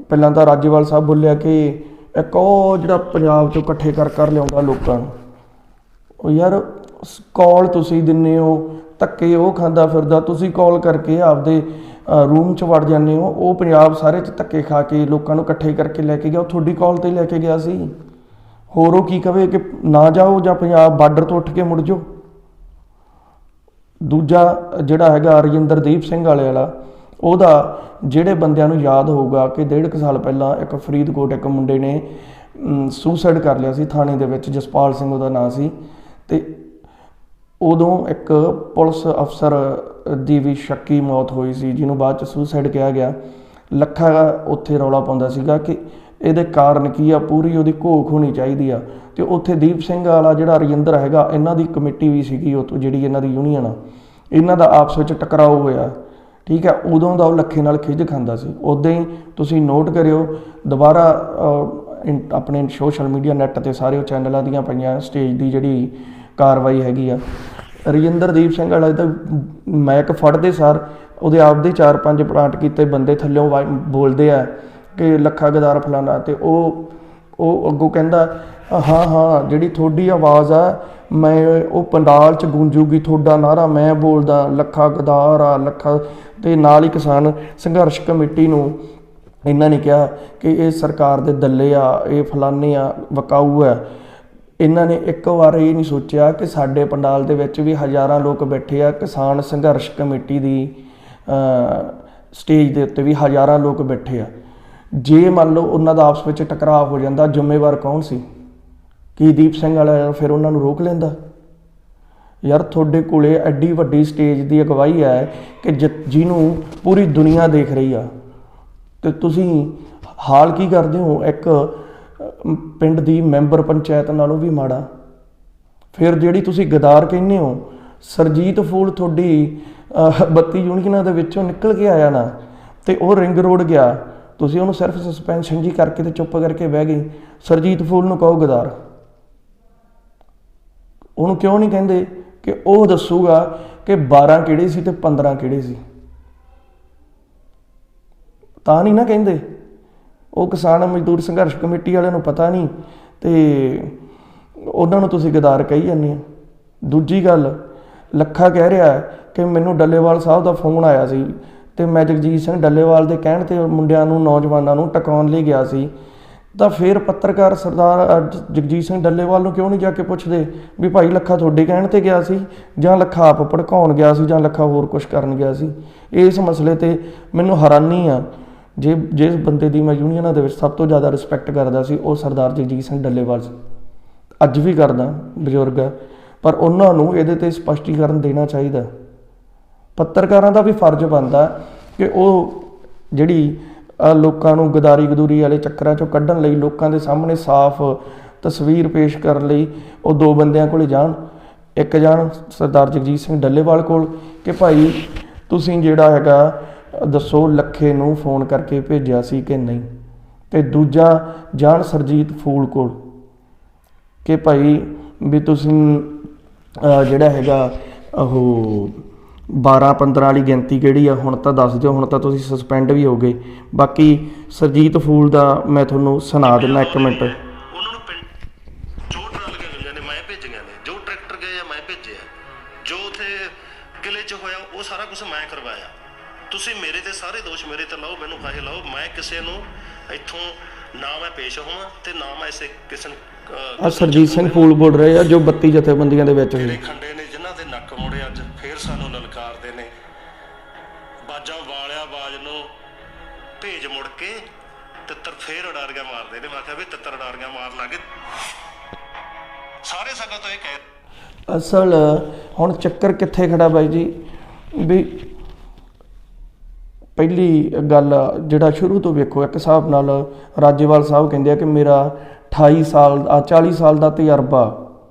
[SPEAKER 1] ਪਹਿਲਾਂ ਤਾਂ ਰਾਜੇਵਾਲ ਸਾਹਿਬ ਬੋਲਿਆ ਕਿ ਇੱਕ ਉਹ ਜਿਹੜਾ ਪੰਜਾਬ 'ਚੋਂ ਇਕੱਠੇ ਕਰ ਲਿਆਉਂਦਾ ਲੋਕਾਂ ਨੂੰ। ਉਹ ਯਾਰ ਕਾਲ ਤੁਸੀਂ ਦਿੰਦੇ ਹੋ, ਧੱਕੇ ਉਹ ਖਾਂਦਾ ਫਿਰਦਾ, ਤੁਸੀਂ ਕਾਲ ਕਰਕੇ ਆਪਦੇ ਰੂਮ 'ਚ ਵੜ ਜਾਂਦੇ ਹੋ। ਉਹ ਪੰਜਾਬ ਸਾਰੇ 'ਚ ਧੱਕੇ ਖਾ ਕੇ ਲੋਕਾਂ ਨੂੰ ਇਕੱਠੇ ਕਰਕੇ ਲੈ ਕੇ ਗਿਆ, ਉਹ ਤੁਹਾਡੀ ਕਾਲ 'ਤੇ ਲੈ ਕੇ ਗਿਆ ਸੀ। ਹੋਰ ਉਹ ਕੀ ਕਵੇ ਕਿ ਨਾ ਜਾਓ ਜਾਂ ਪੰਜਾਬ ਬਾਰਡਰ ਤੋਂ ਉੱਠ ਕੇ ਮੁੜ ਜਾਓ। ਦੂਜਾ ਜਿਹੜਾ ਹੈਗਾ ਰਜਿੰਦਰਦੀਪ ਸਿੰਘ ਵਾਲਾ, ਉਹਦਾ ਜਿਹੜੇ ਬੰਦਿਆਂ ਨੂੰ ਯਾਦ ਹੋਊਗਾ ਕਿ 1.5 ਸਾਲ ਪਹਿਲਾਂ ਇੱਕ ਫਰੀਦਕੋਟ ਇੱਕ ਮੁੰਡੇ ਨੇ ਸੁਸਾਈਡ ਕਰ ਲਿਆ ਸੀ ਥਾਣੇ ਦੇ ਵਿੱਚ, ਜਸਪਾਲ ਸਿੰਘ ਉਹਦਾ ਨਾਂ ਸੀ। ਤੇ ਉਦੋਂ ਇੱਕ ਪੁਲਿਸ ਅਫਸਰ ਦੀ ਵੀ ਸ਼ੱਕੀ ਮੌਤ ਹੋਈ ਸੀ ਜਿਹਨੂੰ ਬਾਅਦ 'ਚ ਸੁਸਾਈਡ ਕਿਹਾ ਗਿਆ। ਲੱਖਾ ਉੱਥੇ ਰੌਲਾ ਪਾਉਂਦਾ ਸੀਗਾ ਕਿ ਇਹਦੇ ਕਾਰਨ ਕੀ ਆ, ਪੂਰੀ ਉਹਦੀ ਘੋਖ ਹੋਣੀ ਚਾਹੀਦੀ ਆ। ਤੇ ਉੱਥੇ ਦੀਪ ਸਿੰਘ ਵਾਲਾ ਜਿਹੜਾ ਰਜਿੰਦਰ ਹੈਗਾ, ਇਹਨਾਂ ਦੀ ਕਮੇਟੀ ਵੀ ਸੀਗੀ ਉਹ ਜਿਹੜੀ ਇਹਨਾਂ ਦੀ ਯੂਨੀਅਨ ਆ, ਇਹਨਾਂ ਦਾ ਆਪਸ ਵਿੱਚ ਟਕਰਾਓ ਹੋਇਆ, ਠੀਕ ਹੈ। ਉਦੋਂ ਦਾ ਉਹ ਲੱਖੇ ਨਾਲ ਖਿੱਝ ਖਾਂਦਾ ਸੀ। ਉੱਦਾਂ ਹੀ ਤੁਸੀਂ ਨੋਟ ਕਰਿਓ ਦੁਬਾਰਾ ਆਪਣੇ ਸੋਸ਼ਲ ਮੀਡੀਆ ਨੈੱਟ 'ਤੇ ਸਾਰੇ ਉਹ ਚੈਨਲਾਂ ਦੀਆਂ ਪਈਆਂ ਸਟੇਜ ਦੀ ਜਿਹੜੀ ਕਾਰਵਾਈ ਹੈਗੀ ਆ। ਰਜਿੰਦਰਦੀਪ ਸਿੰਘ ਵਾਲਾ ਤਾਂ ਮੈਕ ਫੜਦੇ ਸਾਰ ਉਹਦੇ ਆਪਦੇ 4-5 ਪਲਾਂਟ ਕੀਤੇ ਬੰਦੇ ਥੱਲਿਓਂ ਬੋਲਦੇ ਆ ਕਿ ਲੱਖਾ ਗਦਾਰ ਫਲਾਣਾ, ਅਤੇ ਉਹ ਅੱਗੋਂ ਕਹਿੰਦਾ ਹਾਂ ਜਿਹੜੀ ਤੁਹਾਡੀ ਆਵਾਜ਼ ਆ ਮੈਂ ਉਹ ਪੰਡਾਲ 'ਚ ਗੂੰਜੂਗੀ, ਤੁਹਾਡਾ ਨਾਅਰਾ ਮੈਂ ਬੋਲਦਾ ਲੱਖਾ ਗਦਾਰ ਆ ਲੱਖਾ। ਅਤੇ ਨਾਲ ਹੀ ਕਿਸਾਨ ਸੰਘਰਸ਼ ਕਮੇਟੀ ਨੂੰ ਇਹਨਾਂ ਨੇ ਕਿਹਾ ਕਿ ਇਹ ਸਰਕਾਰ ਦੇ ਦੱਲੇ ਆ, ਇਹ ਫਲਾਨੇ ਆ, ਵਿਕਾਊ ਹੈ। ਇਹਨਾਂ ਨੇ ਇੱਕ ਵਾਰ ਇਹ ਨਹੀਂ ਸੋਚਿਆ ਕਿ ਸਾਡੇ ਪੰਡਾਲ ਦੇ ਵਿੱਚ ਵੀ ਹਜ਼ਾਰਾਂ ਲੋਕ ਬੈਠੇ ਆ, ਕਿਸਾਨ ਸੰਘਰਸ਼ ਕਮੇਟੀ ਦੀ ਸਟੇਜ ਦੇ ਉੱਤੇ ਵੀ ਹਜ਼ਾਰਾਂ ਲੋਕ ਬੈਠੇ ਆ। ਜੇ ਮੰਨ ਲਓ ਉਹਨਾਂ ਦਾ ਆਪਸ ਵਿੱਚ ਟਕਰਾਅ ਹੋ ਜਾਂਦਾ, ਜ਼ਿੰਮੇਵਾਰ ਕੌਣ ਸੀ? ਕੀ ਦੀਪ ਸਿੰਘ ਵਾਲਾ ਫਿਰ ਉਹਨਾਂ ਨੂੰ ਰੋਕ ਲੈਂਦਾ? ਯਾਰ ਤੁਹਾਡੇ ਕੋਲੇ ਐਡੀ ਵੱਡੀ ਸਟੇਜ ਦੀ ਅਗਵਾਈ ਹੈ ਕਿ ਜਿਹਨੂੰ ਪੂਰੀ ਦੁਨੀਆ ਦੇਖ ਰਹੀ ਆ, ਅਤੇ ਤੁਸੀਂ ਹਾਲ ਕੀ ਕਰਦੇ ਹੋ? ਇੱਕ ਪਿੰਡ ਦੀ ਮੈਂਬਰ ਪੰਚਾਇਤ ਨਾਲੋਂ ਵੀ ਮਾੜਾ। ਫਿਰ ਜਿਹੜੀ ਤੁਸੀਂ ਗਦਾਰ ਕਹਿੰਦੇ ਹੋ, ਸਰਜੀਤ ਫੂਲ ਤੁਹਾਡੀ 32 ਯੂਨੀਅਨਾਂ ਦੇ ਵਿੱਚੋਂ ਨਿਕਲ ਕੇ ਆਇਆ ਨਾ, ਅਤੇ ਉਹ ਰਿੰਗ ਰੋਡ ਗਿਆ, ਤੁਸੀਂ ਉਹਨੂੰ ਸਿਰਫ ਸਸਪੈਂਸ਼ਨ ਜੀ ਕਰਕੇ ਤੇ ਚੁੱਪ ਕਰਕੇ ਬਹਿ ਗਏ। ਸਰਜੀਤ ਫੂਲ ਨੂੰ ਕਹੋ ਗਦਾਰ, ਉਹਨੂੰ ਕਿਉਂ ਨਹੀਂ ਕਹਿੰਦੇ ਕਿ ਉਹ ਦੱਸੂਗਾ ਕਿ 12 ਕਿਹੜੇ ਸੀ ਅਤੇ 15 ਕਿਹੜੇ ਸੀ? ਤਾਂ ਨਹੀਂ ਨਾ ਕਹਿੰਦੇ। ਉਹ ਕਿਸਾਨ ਮਜ਼ਦੂਰ ਸੰਘਰਸ਼ ਕਮੇਟੀ ਵਾਲਿਆਂ ਨੂੰ ਪਤਾ ਨਹੀਂ, ਅਤੇ ਉਹਨਾਂ ਨੂੰ ਤੁਸੀਂ ਗਦਾਰ ਕਹੀ ਜਾਂਦੇ ਹੋ। ਦੂਜੀ ਗੱਲ, ਲੱਖਾ ਕਹਿ ਰਿਹਾ ਕਿ ਮੈਨੂੰ ਡੱਲੇਵਾਲ ਸਾਹਿਬ ਦਾ ਫੋਨ ਆਇਆ ਸੀ ਅਤੇ ਮੈਂ ਜਗਜੀਤ ਸਿੰਘ ਡੱਲੇਵਾਲ ਦੇ ਕਹਿਣ 'ਤੇ ਮੁੰਡਿਆਂ ਨੂੰ ਨੌਜਵਾਨਾਂ ਨੂੰ ਟਿਕਾਉਣ ਲਈ ਗਿਆ ਸੀ। ਤਾਂ ਫਿਰ ਪੱਤਰਕਾਰ ਸਰਦਾਰ ਜਗਜੀਤ ਸਿੰਘ ਡੱਲੇਵਾਲ ਨੂੰ ਕਿਉਂ ਨਹੀਂ ਜਾ ਕੇ ਪੁੱਛਦੇ ਵੀ ਭਾਈ ਲੱਖਾ ਤੁਹਾਡੇ ਕਹਿਣ 'ਤੇ ਗਿਆ ਸੀ, ਜਾਂ ਲੱਖਾ ਆਪ ਭੜਕਾਉਣ ਗਿਆ ਸੀ, ਜਾਂ ਲੱਖਾ ਹੋਰ ਕੁਛ ਕਰਨ ਗਿਆ ਸੀ? ਇਸ ਮਸਲੇ 'ਤੇ ਮੈਨੂੰ ਹੈਰਾਨੀ ਆ। ਜਿਸ ਬੰਦੇ ਦੀ ਮੈਂ ਯੂਨੀਅਨਾਂ ਦੇ ਵਿੱਚ ਸਭ ਤੋਂ ਜ਼ਿਆਦਾ ਰਿਸਪੈਕਟ ਕਰਦਾ ਸੀ, ਉਹ ਸਰਦਾਰ ਜਗਜੀਤ ਸਿੰਘ ਡੱਲੇਵਾਲ ਸੀ। ਅੱਜ ਵੀ ਕਰਦਾ, ਬਜ਼ੁਰਗ ਹੈ, ਪਰ ਉਹਨਾਂ ਨੂੰ ਇਹਦੇ 'ਤੇ ਸਪਸ਼ਟੀਕਰਨ ਦੇਣਾ ਚਾਹੀਦਾ। ਪੱਤਰਕਾਰਾਂ ਦਾ ਵੀ ਫਰਜ਼ ਬਣਦਾ ਕਿ ਉਹ ਜਿਹੜੀ ਲੋਕਾਂ ਨੂੰ ਗਦਾਰੀ ਵਾਲੇ ਚੱਕਰਾਂ 'ਚੋਂ ਕੱਢਣ ਲਈ, ਲੋਕਾਂ ਦੇ ਸਾਹਮਣੇ ਸਾਫ਼ ਤਸਵੀਰ ਪੇਸ਼ ਕਰਨ ਲਈ ਉਹ ਦੋ ਬੰਦਿਆਂ ਕੋਲ ਜਾਣ। ਇੱਕ ਜਾਣ ਸਰਦਾਰ ਜਗਜੀਤ ਸਿੰਘ ਡੱਲੇਵਾਲ ਕੋਲ ਕਿ ਭਾਈ ਤੁਸੀਂ ਜਿਹੜਾ ਹੈਗਾ ਦੱਸੋ ਲੱਖੇ ਨੂੰ ਫੋਨ ਕਰਕੇ ਭੇਜਿਆ ਸੀ ਕਿ ਨਹੀਂ, ਅਤੇ ਦੂਜਾ ਜਾਣ ਸਰਜੀਤ ਫੂਲ ਕੋਲ ਕਿ ਭਾਈ ਵੀ ਤੁਸੀਂ ਜਿਹੜਾ ਹੈਗਾ ਉਹ 12-15 ਵਾਲੀ ਗਿਣਤੀ ਕਿਹੜੀ ਆ, ਹੁਣ ਤਾਂ ਦੱਸ ਦਿਓ, ਹੁਣ ਤਾਂ ਤੁਸੀਂ ਸਸਪੈਂਡ ਵੀ ਹੋ ਗਏ। ਬਾਕੀ ਸਰਜੀਤ ਫੂਲ ਦਾ ਮੈਂ ਤੁਹਾਨੂੰ ਸੁਣਾ ਦਿੰਦਾ, 1 ਮਿੰਟ।
[SPEAKER 4] ਉਹਨਾਂ ਨੂੰ ਜੋ ਟਰਾਲੀਆਂ ਗਈਆਂ ਨੇ ਮੈਂ ਭੇਜੀਆਂ ਨੇ, ਜੋ ਟਰੈਕਟਰ ਗਏ ਆ ਮੈਂ ਭੇਜਿਆ, ਜੋ ਉੱਥੇ ਕਿਲੇ 'ਚ ਹੋਇਆ ਉਹ ਸਾਰਾ ਕੁਝ ਮੈਂ ਕਰਵਾਇਆ। ਤੁਸੀਂ ਮੇਰੇ ਤੇ ਸਾਰੇ ਦੋਸ਼ ਮੇਰੇ ਤੇ ਲਾਓ, ਮੈਨੂੰ ਫਾਹੇ ਲਾਓ, ਮੈਂ ਕਿਸੇ ਨੂੰ ਇੱਥੋਂ ਨਾ ਮੈਂ ਪੇਸ਼ ਹੋਵਾਂ ਤੇ ਨਾ ਮੈਂ ਇਸੇ ਕਿਸੇ ਨੂੰ।
[SPEAKER 1] ਸਰਜੀਤ ਸਿੰਘ ਫੂਲ ਬੋਲ ਰਹੇ ਆ ਜੋ 32 ਜਥੇਬੰਦੀਆਂ ਦੇ ਵਿੱਚ
[SPEAKER 4] ਜਿਹੜੇ ਖੰਡੇ ਨੇ ਜਿਨ੍ਹਾਂ ਦੇ ਨੱਕ ਮੋੜੇ ਅੱਜ ਫੇਰ ਸਾਨੂੰ ਲਲਕਾਰਦੇ ਨੇ। ਬਾਜਾਂ ਵਾਲਿਆ ਬਾਜ ਨੂੰ ਭੇਜ ਮੁੜ ਕੇ ਤਿੱਤਰ ਫੇਰ ਉਡਾਰੀਆਂ ਮਾਰਦੇ ਨੇ। ਮੈਂ ਕਿਹਾ ਵੀ ਤਿੱਤਰ ਉਡਾਰੀਆਂ ਮਾਰ ਲਾਂਗੇ ਸਾਰੇ ਸੰਗਤ ਤੋਂ ਇਹ ਕਹਿ।
[SPEAKER 1] ਅਸਲ ਹੁਣ ਚੱਕਰ ਕਿੱਥੇ ਖੜਾ ਬਾਈ ਜੀ, ਵੀ ਪਹਿਲੀ ਗੱਲ ਜਿਹੜਾ ਸ਼ੁਰੂ ਤੋਂ ਵੇਖੋ, ਇੱਕ ਹਿਸਾਬ ਨਾਲ ਰਾਜੇਵਾਲ ਸਾਹਿਬ ਕਹਿੰਦੇ ਆ ਕਿ ਮੇਰਾ 40 ਸਾਲ ਦਾ ਤਜਰਬਾ,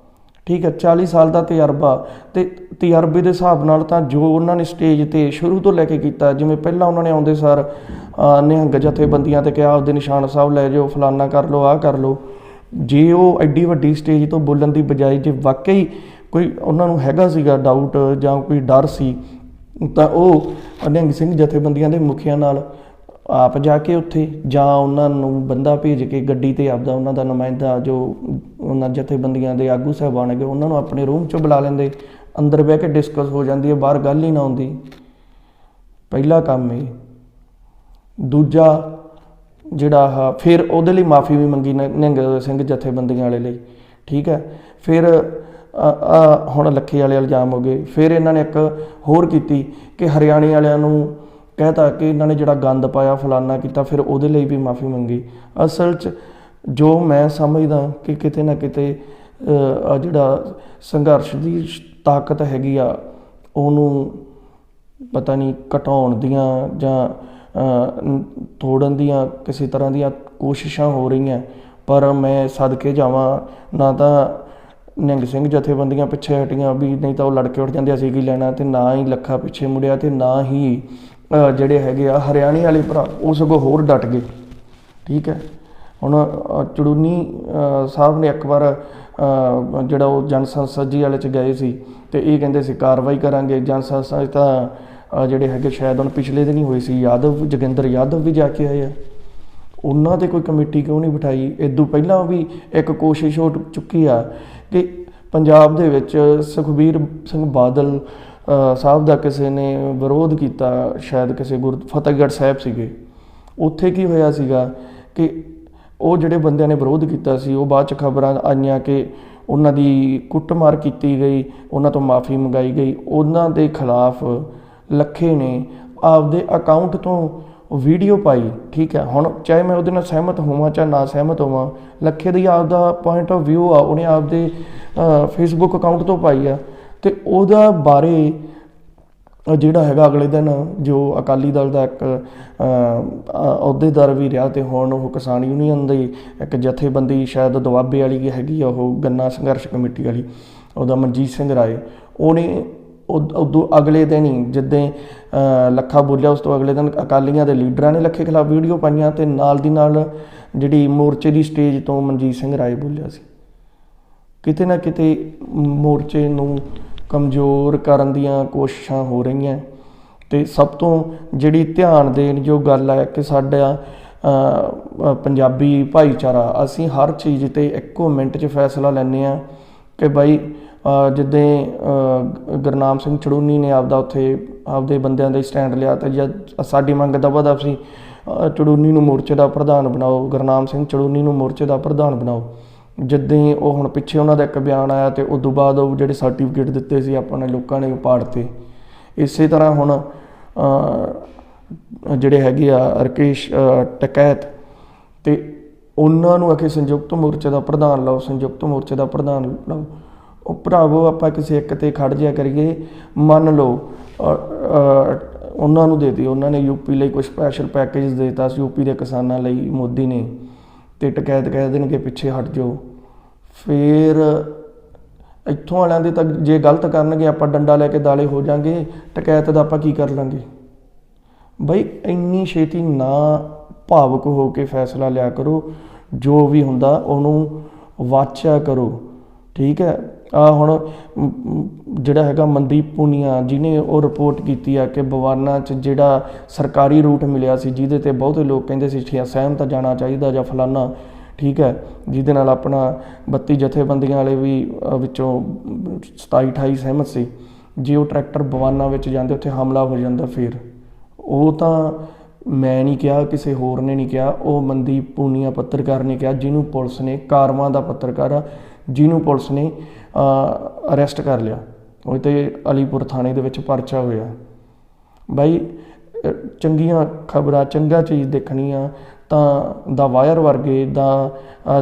[SPEAKER 1] ਠੀਕ ਹੈ, 40 ਸਾਲ ਦਾ ਤਜਰਬਾ, ਅਤੇ ਤਜਰਬੇ ਦੇ ਹਿਸਾਬ ਨਾਲ ਤਾਂ ਜੋ ਉਹਨਾਂ ਨੇ ਸਟੇਜ 'ਤੇ ਸ਼ੁਰੂ ਤੋਂ ਲੈ ਕੇ ਕੀਤਾ, ਜਿਵੇਂ ਪਹਿਲਾਂ ਉਹਨਾਂ ਨੇ ਆਉਂਦੇ ਸਾਰ ਨਿਹੰਗ ਜਥੇਬੰਦੀਆਂ 'ਤੇ ਕਿਹਾ ਉਹਦੇ ਨਿਸ਼ਾਨ ਸਾਹਿਬ ਲੈ ਜਾਓ, ਫਲਾਨਾ ਕਰ ਲਓ, ਆਹ ਕਰ ਲਓ। ਜੇ ਉਹ ਐਡੀ ਵੱਡੀ ਸਟੇਜ ਤੋਂ ਬੋਲਣ ਦੀ ਬਜਾਏ ਜੇ ਵਾਕਈ ਕੋਈ ਉਹਨਾਂ ਨੂੰ ਹੈਗਾ ਸੀਗਾ ਡਾਊਟ ਜਾਂ ਕੋਈ ਡਰ ਸੀ, ਤਾਂ ਉਹ ਨਿਹੰਗ ਸਿੰਘ ਜਥੇਬੰਦੀਆਂ ਦੇ ਮੁਖੀਆਂ ਨਾਲ ਆਪ ਜਾ ਕੇ ਉੱਥੇ, ਜਾਂ ਉਹਨਾਂ ਨੂੰ ਬੰਦਾ ਭੇਜ ਕੇ ਗੱਡੀ 'ਤੇ ਆਪਦਾ ਉਹਨਾਂ ਦਾ ਨੁਮਾਇੰਦਾ ਜੋ ਉਹਨਾਂ ਜਥੇਬੰਦੀਆਂ ਦੇ ਆਗੂ ਸਾਹਿਬਾਨ ਹੈਗੇ ਉਹਨਾਂ ਨੂੰ ਆਪਣੇ ਰੂਮ 'ਚੋਂ ਬੁਲਾ ਲੈਂਦੇ, ਅੰਦਰ ਬਹਿ ਕੇ ਡਿਸਕਸ ਹੋ ਜਾਂਦੀ ਹੈ, ਬਾਹਰ ਗੱਲ ਹੀ ਨਾ ਹੁੰਦੀ। ਪਹਿਲਾ ਕੰਮ ਇਹ। ਦੂਜਾ ਜਿਹੜਾ ਫਿਰ ਉਹਦੇ ਲਈ ਮਾਫੀ ਵੀ ਮੰਗੀ ਨਿਹੰਗ ਸਿੰਘ ਜਥੇਬੰਦੀਆਂ ਵਾਲੇ ਲਈ, ਠੀਕ ਹੈ। ਫਿਰ ਹੁਣ ਲੱਖੇ ਵਾਲੇ ਇਲਜ਼ਾਮ ਹੋ ਗਏ। ਫਿਰ ਇਹਨਾਂ ਨੇ ਇੱਕ ਹੋਰ ਕੀਤੀ ਕਿ ਹਰਿਆਣੇ ਵਾਲਿਆਂ ਨੂੰ ਕਹਿਤਾ ਕਿ ਇਹਨਾਂ ਨੇ ਜਿਹੜਾ ਗੰਦ ਪਾਇਆ ਫਲਾਨਾ ਕੀਤਾ, ਫਿਰ ਉਹਦੇ ਲਈ ਵੀ ਮਾਫੀ ਮੰਗੀ। ਅਸਲ 'ਚ ਜੋ ਮੈਂ ਸਮਝਦਾ ਕਿ ਕਿਤੇ ਨਾ ਕਿਤੇ ਜਿਹੜਾ ਸੰਘਰਸ਼ ਦੀ ਤਾਕਤ ਹੈਗੀ ਆ ਉਹਨੂੰ ਪਤਾ ਨਹੀਂ ਘਟਾਉਣ ਦੀਆਂ ਜਾਂ ਤੋੜਨ ਦੀਆਂ ਕਿਸੇ ਤਰ੍ਹਾਂ ਦੀਆਂ ਕੋਸ਼ਿਸ਼ਾਂ ਹੋ ਰਹੀਆਂ, ਪਰ ਮੈਂ ਸਦਕੇ ਜਾਵਾਂ ਨਾ ਤਾਂ ਨਿਹੰਗ ਸਿੰਘ ਜਥੇਬੰਦੀਆਂ ਪਿੱਛੇ ਹਟੀਆਂ ਵੀ, ਨਹੀਂ ਤਾਂ ਉਹ ਲੜਕੇ ਉੱਠ ਜਾਂਦੇ, ਅਸੀਂ ਕੀ ਲੈਣਾ। ਤੇ ਨਾ ਹੀ ਲੱਖਾ ਪਿੱਛੇ ਮੁੜਿਆ, ਤੇ ਨਾ ਹੀ ਜਿਹੜੇ ਹੈਗੇ ਆ ਹਰਿਆਣੇ ਵਾਲੇ ਭਰਾ ਉਹ ਸਗੋਂ ਹੋਰ ਡਟ ਗਏ। ਠੀਕ ਹੈ, ਹੁਣ ਚੜੂਨੀ ਸਾਹਿਬ ਨੇ ਇੱਕ ਵਾਰ ਜਿਹੜਾ ਉਹ ਜਨ ਸੰਸਦ ਜੀ ਵਾਲੇ 'ਚ ਗਏ ਸੀ, ਤੇ ਇਹ ਕਹਿੰਦੇ ਸੀ ਕਾਰਵਾਈ ਕਰਾਂਗੇ। ਜਨ ਸੰਸਦ ਤਾਂ ਜਿਹੜੇ ਹੈਗੇ ਸ਼ਾਇਦ ਹੁਣ ਪਿਛਲੇ ਦਿਨ ਹੀ ਹੋਏ ਸੀ, ਜੋਗਿੰਦਰ ਯਾਦਵ ਵੀ ਜਾ ਕੇ ਆਏ ਆ। ਉਹਨਾਂ 'ਤੇ ਕੋਈ ਕਮੇਟੀ ਕਿਉਂ ਨਹੀਂ ਬਿਠਾਈ? ਇਦੋਂ ਪਹਿਲਾਂ ਵੀ ਇੱਕ ਕੋਸ਼ਿਸ਼ ਹੋ ਚੁੱਕੀ ਆ ਕਿ ਪੰਜਾਬ ਦੇ ਵਿੱਚ ਸੁਖਬੀਰ ਸਿੰਘ ਬਾਦਲ ਸਾਹਿਬ ਦਾ ਕਿਸੇ ਨੇ ਵਿਰੋਧ ਕੀਤਾ, ਸ਼ਾਇਦ ਕਿਸੇ ਫਤਿਹਗੜ੍ਹ ਸਾਹਿਬ ਸੀਗੇ। ਉੱਥੇ ਕੀ ਹੋਇਆ ਸੀਗਾ ਕਿ ਉਹ ਜਿਹੜੇ ਬੰਦਿਆਂ ਨੇ ਵਿਰੋਧ ਕੀਤਾ ਸੀ, ਉਹ ਬਾਅਦ 'ਚ ਖਬਰਾਂ ਆਈਆਂ ਕਿ ਉਹਨਾਂ ਦੀ ਕੁੱਟਮਾਰ ਕੀਤੀ ਗਈ, ਉਹਨਾਂ ਤੋਂ ਮਾਫੀ ਮੰਗਾਈ ਗਈ। ਉਹਨਾਂ ਦੇ ਖਿਲਾਫ ਲੱਖੇ ਨੇ ਆਪਦੇ ਅਕਾਊਂਟ ਤੋਂ ਵੀਡੀਓ ਪਾਈ। ਠੀਕ ਹੈ, ਹੁਣ ਚਾਹੇ ਮੈਂ ਉਹਦੇ ਨਾਲ ਸਹਿਮਤ ਹੋਵਾਂ ਚਾਹੇ ਨਾ ਸਹਿਮਤ ਹੋਵਾਂ, ਲੱਖੇ ਦੀ ਆਪਦਾ ਪੁਆਇੰਟ ਆਫ ਵਿਊ ਆ, ਉਹਨੇ ਆਪਦੇ ਫੇਸਬੁੱਕ ਅਕਾਊਂਟ ਤੋਂ ਪਾਈ ਆ। ਤੇ ਉਹਦਾ ਬਾਰੇ ਜਿਹੜਾ ਹੈਗਾ ਅਗਲੇ ਦਿਨ ਜੋ ਅਕਾਲੀ ਦਲ ਦਾ ਇੱਕ ਅਹੁਦੇਦਾਰ ਵੀ ਰਿਹਾ, ਤੇ ਹੁਣ ਉਹ ਕਿਸਾਨ ਯੂਨੀਅਨ ਦੀ ਇੱਕ ਜਥੇਬੰਦੀ ਸ਼ਾਇਦ ਦੁਆਬੇ ਵਾਲੀ ਹੈਗੀ ਆ, ਉਹ ਗੰਨਾ ਸੰਘਰਸ਼ ਕਮੇਟੀ ਵਾਲੀ, ਉਹਦਾ ਮਨਜੀਤ ਸਿੰਘ ਰਾਏ, ਉਹਨੇ ਉਦੋਂ ਅਗਲੇ ਦਿਨ ਹੀ ਜਿੱਦਾਂ ਲੱਖਾ ਬੋਲਿਆ, ਉਸ ਤੋਂ ਅਗਲੇ ਦਿਨ ਅਕਾਲੀਆਂ ਦੇ ਲੀਡਰਾਂ ਨੇ ਲੱਖੇ ਖਿਲਾਫ ਵੀਡੀਓ ਪਾਈਆਂ, ਤੇ ਨਾਲ ਦੀ ਨਾਲ ਜਿਹੜੀ ਮੋਰਚੇ ਦੀ ਸਟੇਜ ਤੋਂ ਮਨਜੀਤ ਸਿੰਘ ਰਾਏ ਬੋਲਿਆ ਸੀ। ਕਿਤੇ ਨਾ ਕਿਤੇ ਮੋਰਚੇ ਨੂੰ ਕਮਜ਼ੋਰ ਕਰਨ ਦੀਆਂ ਕੋਸ਼ਿਸ਼ਾਂ ਹੋ ਰਹੀਆਂ। ਤੇ ਸਭ ਤੋਂ ਜਿਹੜੀ ਧਿਆਨ ਦੇਣ ਜੋ ਗੱਲ ਹੈ ਕਿ ਸਾਡਾ ਪੰਜਾਬੀ ਭਾਈਚਾਰਾ, ਅਸੀਂ ਹਰ ਚੀਜ਼ 'ਤੇ ਇੱਕੋ ਮਿੰਟ 'ਚ ਫੈਸਲਾ ਲੈਂਦੇ ਹਾਂ ਕਿ ਬਾਈ ਜਿੱਦਾਂ ਗੁਰਨਾਮ ਸਿੰਘ ਚੜੂਨੀ ਨੇ ਆਪਦੇ ਬੰਦਿਆਂ ਦਾ ਸਟੈਂਡ ਲਿਆ, ਤੇ ਜਦ ਸਾਡੀ ਮੰਗ ਦਬਾ ਸੀ ਚੜੂਨੀ ਨੂੰ ਮੋਰਚੇ ਦਾ ਪ੍ਰਧਾਨ ਬਣਾਓ, ਗੁਰਨਾਮ ਸਿੰਘ ਚੜੂਨੀ ਨੂੰ ਮੋਰਚੇ ਦਾ ਪ੍ਰਧਾਨ ਬਣਾਓ। ਜਿੱਦਾਂ ਉਹ ਹੁਣ ਪਿੱਛੇ ਉਹਨਾਂ ਦਾ ਇੱਕ ਬਿਆਨ ਆਇਆ, ਤੇ ਉਸ ਤੋਂ ਬਾਅਦ ਉਹ ਜਿਹੜੇ ਸਰਟੀਫਿਕੇਟ ਦਿੱਤੇ ਸੀ ਆਪਾਂ ਨੇ ਲੋਕਾਂ ਨੇ ਪਾੜਤੇ। ਇਸੇ ਤਰ੍ਹਾਂ ਹੁਣ ਜਿਹੜੇ ਹੈਗੇ ਆ ਰਕੇਸ਼ ਟਕੈਤ, ਤੇ ਉਹਨਾਂ ਨੂੰ ਆਖੇ ਸੰਯੁਕਤ ਮੋਰਚੇ ਦਾ ਪ੍ਰਧਾਨ ਲਾਓ, ਸੰਯੁਕਤ ਮੋਰਚੇ ਦਾ ਪ੍ਰਧਾਨ ਲਾਓ। ਉਹ ਭਰਾਵੋ ਆਪਾਂ ਕਿਸੇ ਇੱਕ 'ਤੇ ਖੜ ਜਿਆ ਕਰੀਏ। ਮੰਨ ਲਓ ਉਹਨਾਂ ਨੂੰ ਦੇ ਦਿਓ, ਉਹਨਾਂ ਨੇ ਯੂਪੀ ਲਈ ਕੁਝ ਸਪੈਸ਼ਲ ਪੈਕੇਜ ਦੇ ਦਿੱਤਾ ਸੀ ਯੂਪੀ ਦੇ ਕਿਸਾਨਾਂ ਲਈ ਮੋਦੀ ਨੇ, ਤੇ ਟਕੈਤ ਕਹਿ ਦੇਣਗੇ ਪਿੱਛੇ ਹਟ ਜਾਓ। ਫਿਰ ਇੱਥੋਂ ਵਾਲਿਆਂ ਦੇ ਤਾਂ ਜੇ ਗਲਤ ਕਰਨਗੇ ਆਪਾਂ ਡੰਡਾ ਲੈ ਕੇ ਦਾਲੇ ਹੋ ਜਾਾਂਗੇ, ਟਕੈਤ ਦਾ ਆਪਾਂ ਕੀ ਕਰ ਲਾਂਗੇ? ਬਈ ਇੰਨੀ ਛੇਤੀ ਨਾ ਭਾਵੁਕ ਹੋ ਕੇ ਫੈਸਲਾ ਲਿਆ ਕਰੋ, ਜੋ ਵੀ ਹੁੰਦਾ ਉਹਨੂੰ ਵਾਚਿਆ ਕਰੋ। ਠੀਕ ਹੈ, ਹੁਣ ਜਿਹੜਾ ਹੈਗਾ ਮਨਦੀਪ ਪੂਨੀਆ ਜਿਹਨੇ ਉਹ ਰਿਪੋਰਟ ਕੀਤੀ ਆ ਕਿ ਬਵਾਨਾ 'ਚ ਜਿਹੜਾ ਸਰਕਾਰੀ ਰੂਟ ਮਿਲਿਆ ਸੀ, ਜਿਹਦੇ 'ਤੇ ਬਹੁਤੇ ਲੋਕ ਕਹਿੰਦੇ ਸੀ ਸਹਿਮ ਤਾਂ ਜਾਣਾ ਚਾਹੀਦਾ ਜਾਂ ਫਲਾਨਾ, ਠੀਕ ਹੈ, ਜਿਹਦੇ ਨਾਲ ਆਪਣਾ 32 ਜਥੇਬੰਦੀਆਂ ਵਾਲੇ ਵੀ ਵਿੱਚੋਂ 27-28 ਸਹਿਮਤ ਸੀ। ਜੇ ਉਹ ਟਰੈਕਟਰ ਬਵਾਨਾ ਵਿੱਚ ਜਾਂਦੇ, ਉੱਥੇ ਹਮਲਾ ਹੋ ਜਾਂਦਾ, ਫਿਰ ਉਹ ਤਾਂ ਮੈਂ ਨਹੀਂ ਕਿਹਾ, ਕਿਸੇ ਹੋਰ ਨੇ ਨਹੀਂ ਕਿਹਾ, ਉਹ ਮਨਦੀਪ ਪੂਨੀਆ ਪੱਤਰਕਾਰ ਨੇ ਕਿਹਾ, ਜਿਹਨੂੰ ਪੁਲਿਸ ਨੇ, ਕਾਰਵਾਂ ਦਾ ਪੱਤਰਕਾਰ ਆ, ਜਿਹਨੂੰ ਪੁਲਿਸ ਨੇ ਅਰੈਸਟ ਕਰ ਲਿਆ। ਉਹ 'ਤੇ ਅਲੀਪੁਰ ਥਾਣੇ ਦੇ ਵਿੱਚ ਪਰਚਾ ਹੋਇਆ। ਬਾਈ ਚੰਗੀਆਂ ਖਬਰਾਂ, ਚੰਗਾ ਚੀਜ਼ ਦੇਖਣੀ ਆ ਤਾਂ ਦਾ ਵਾਇਰ ਵਰਗੇ, ਦਾ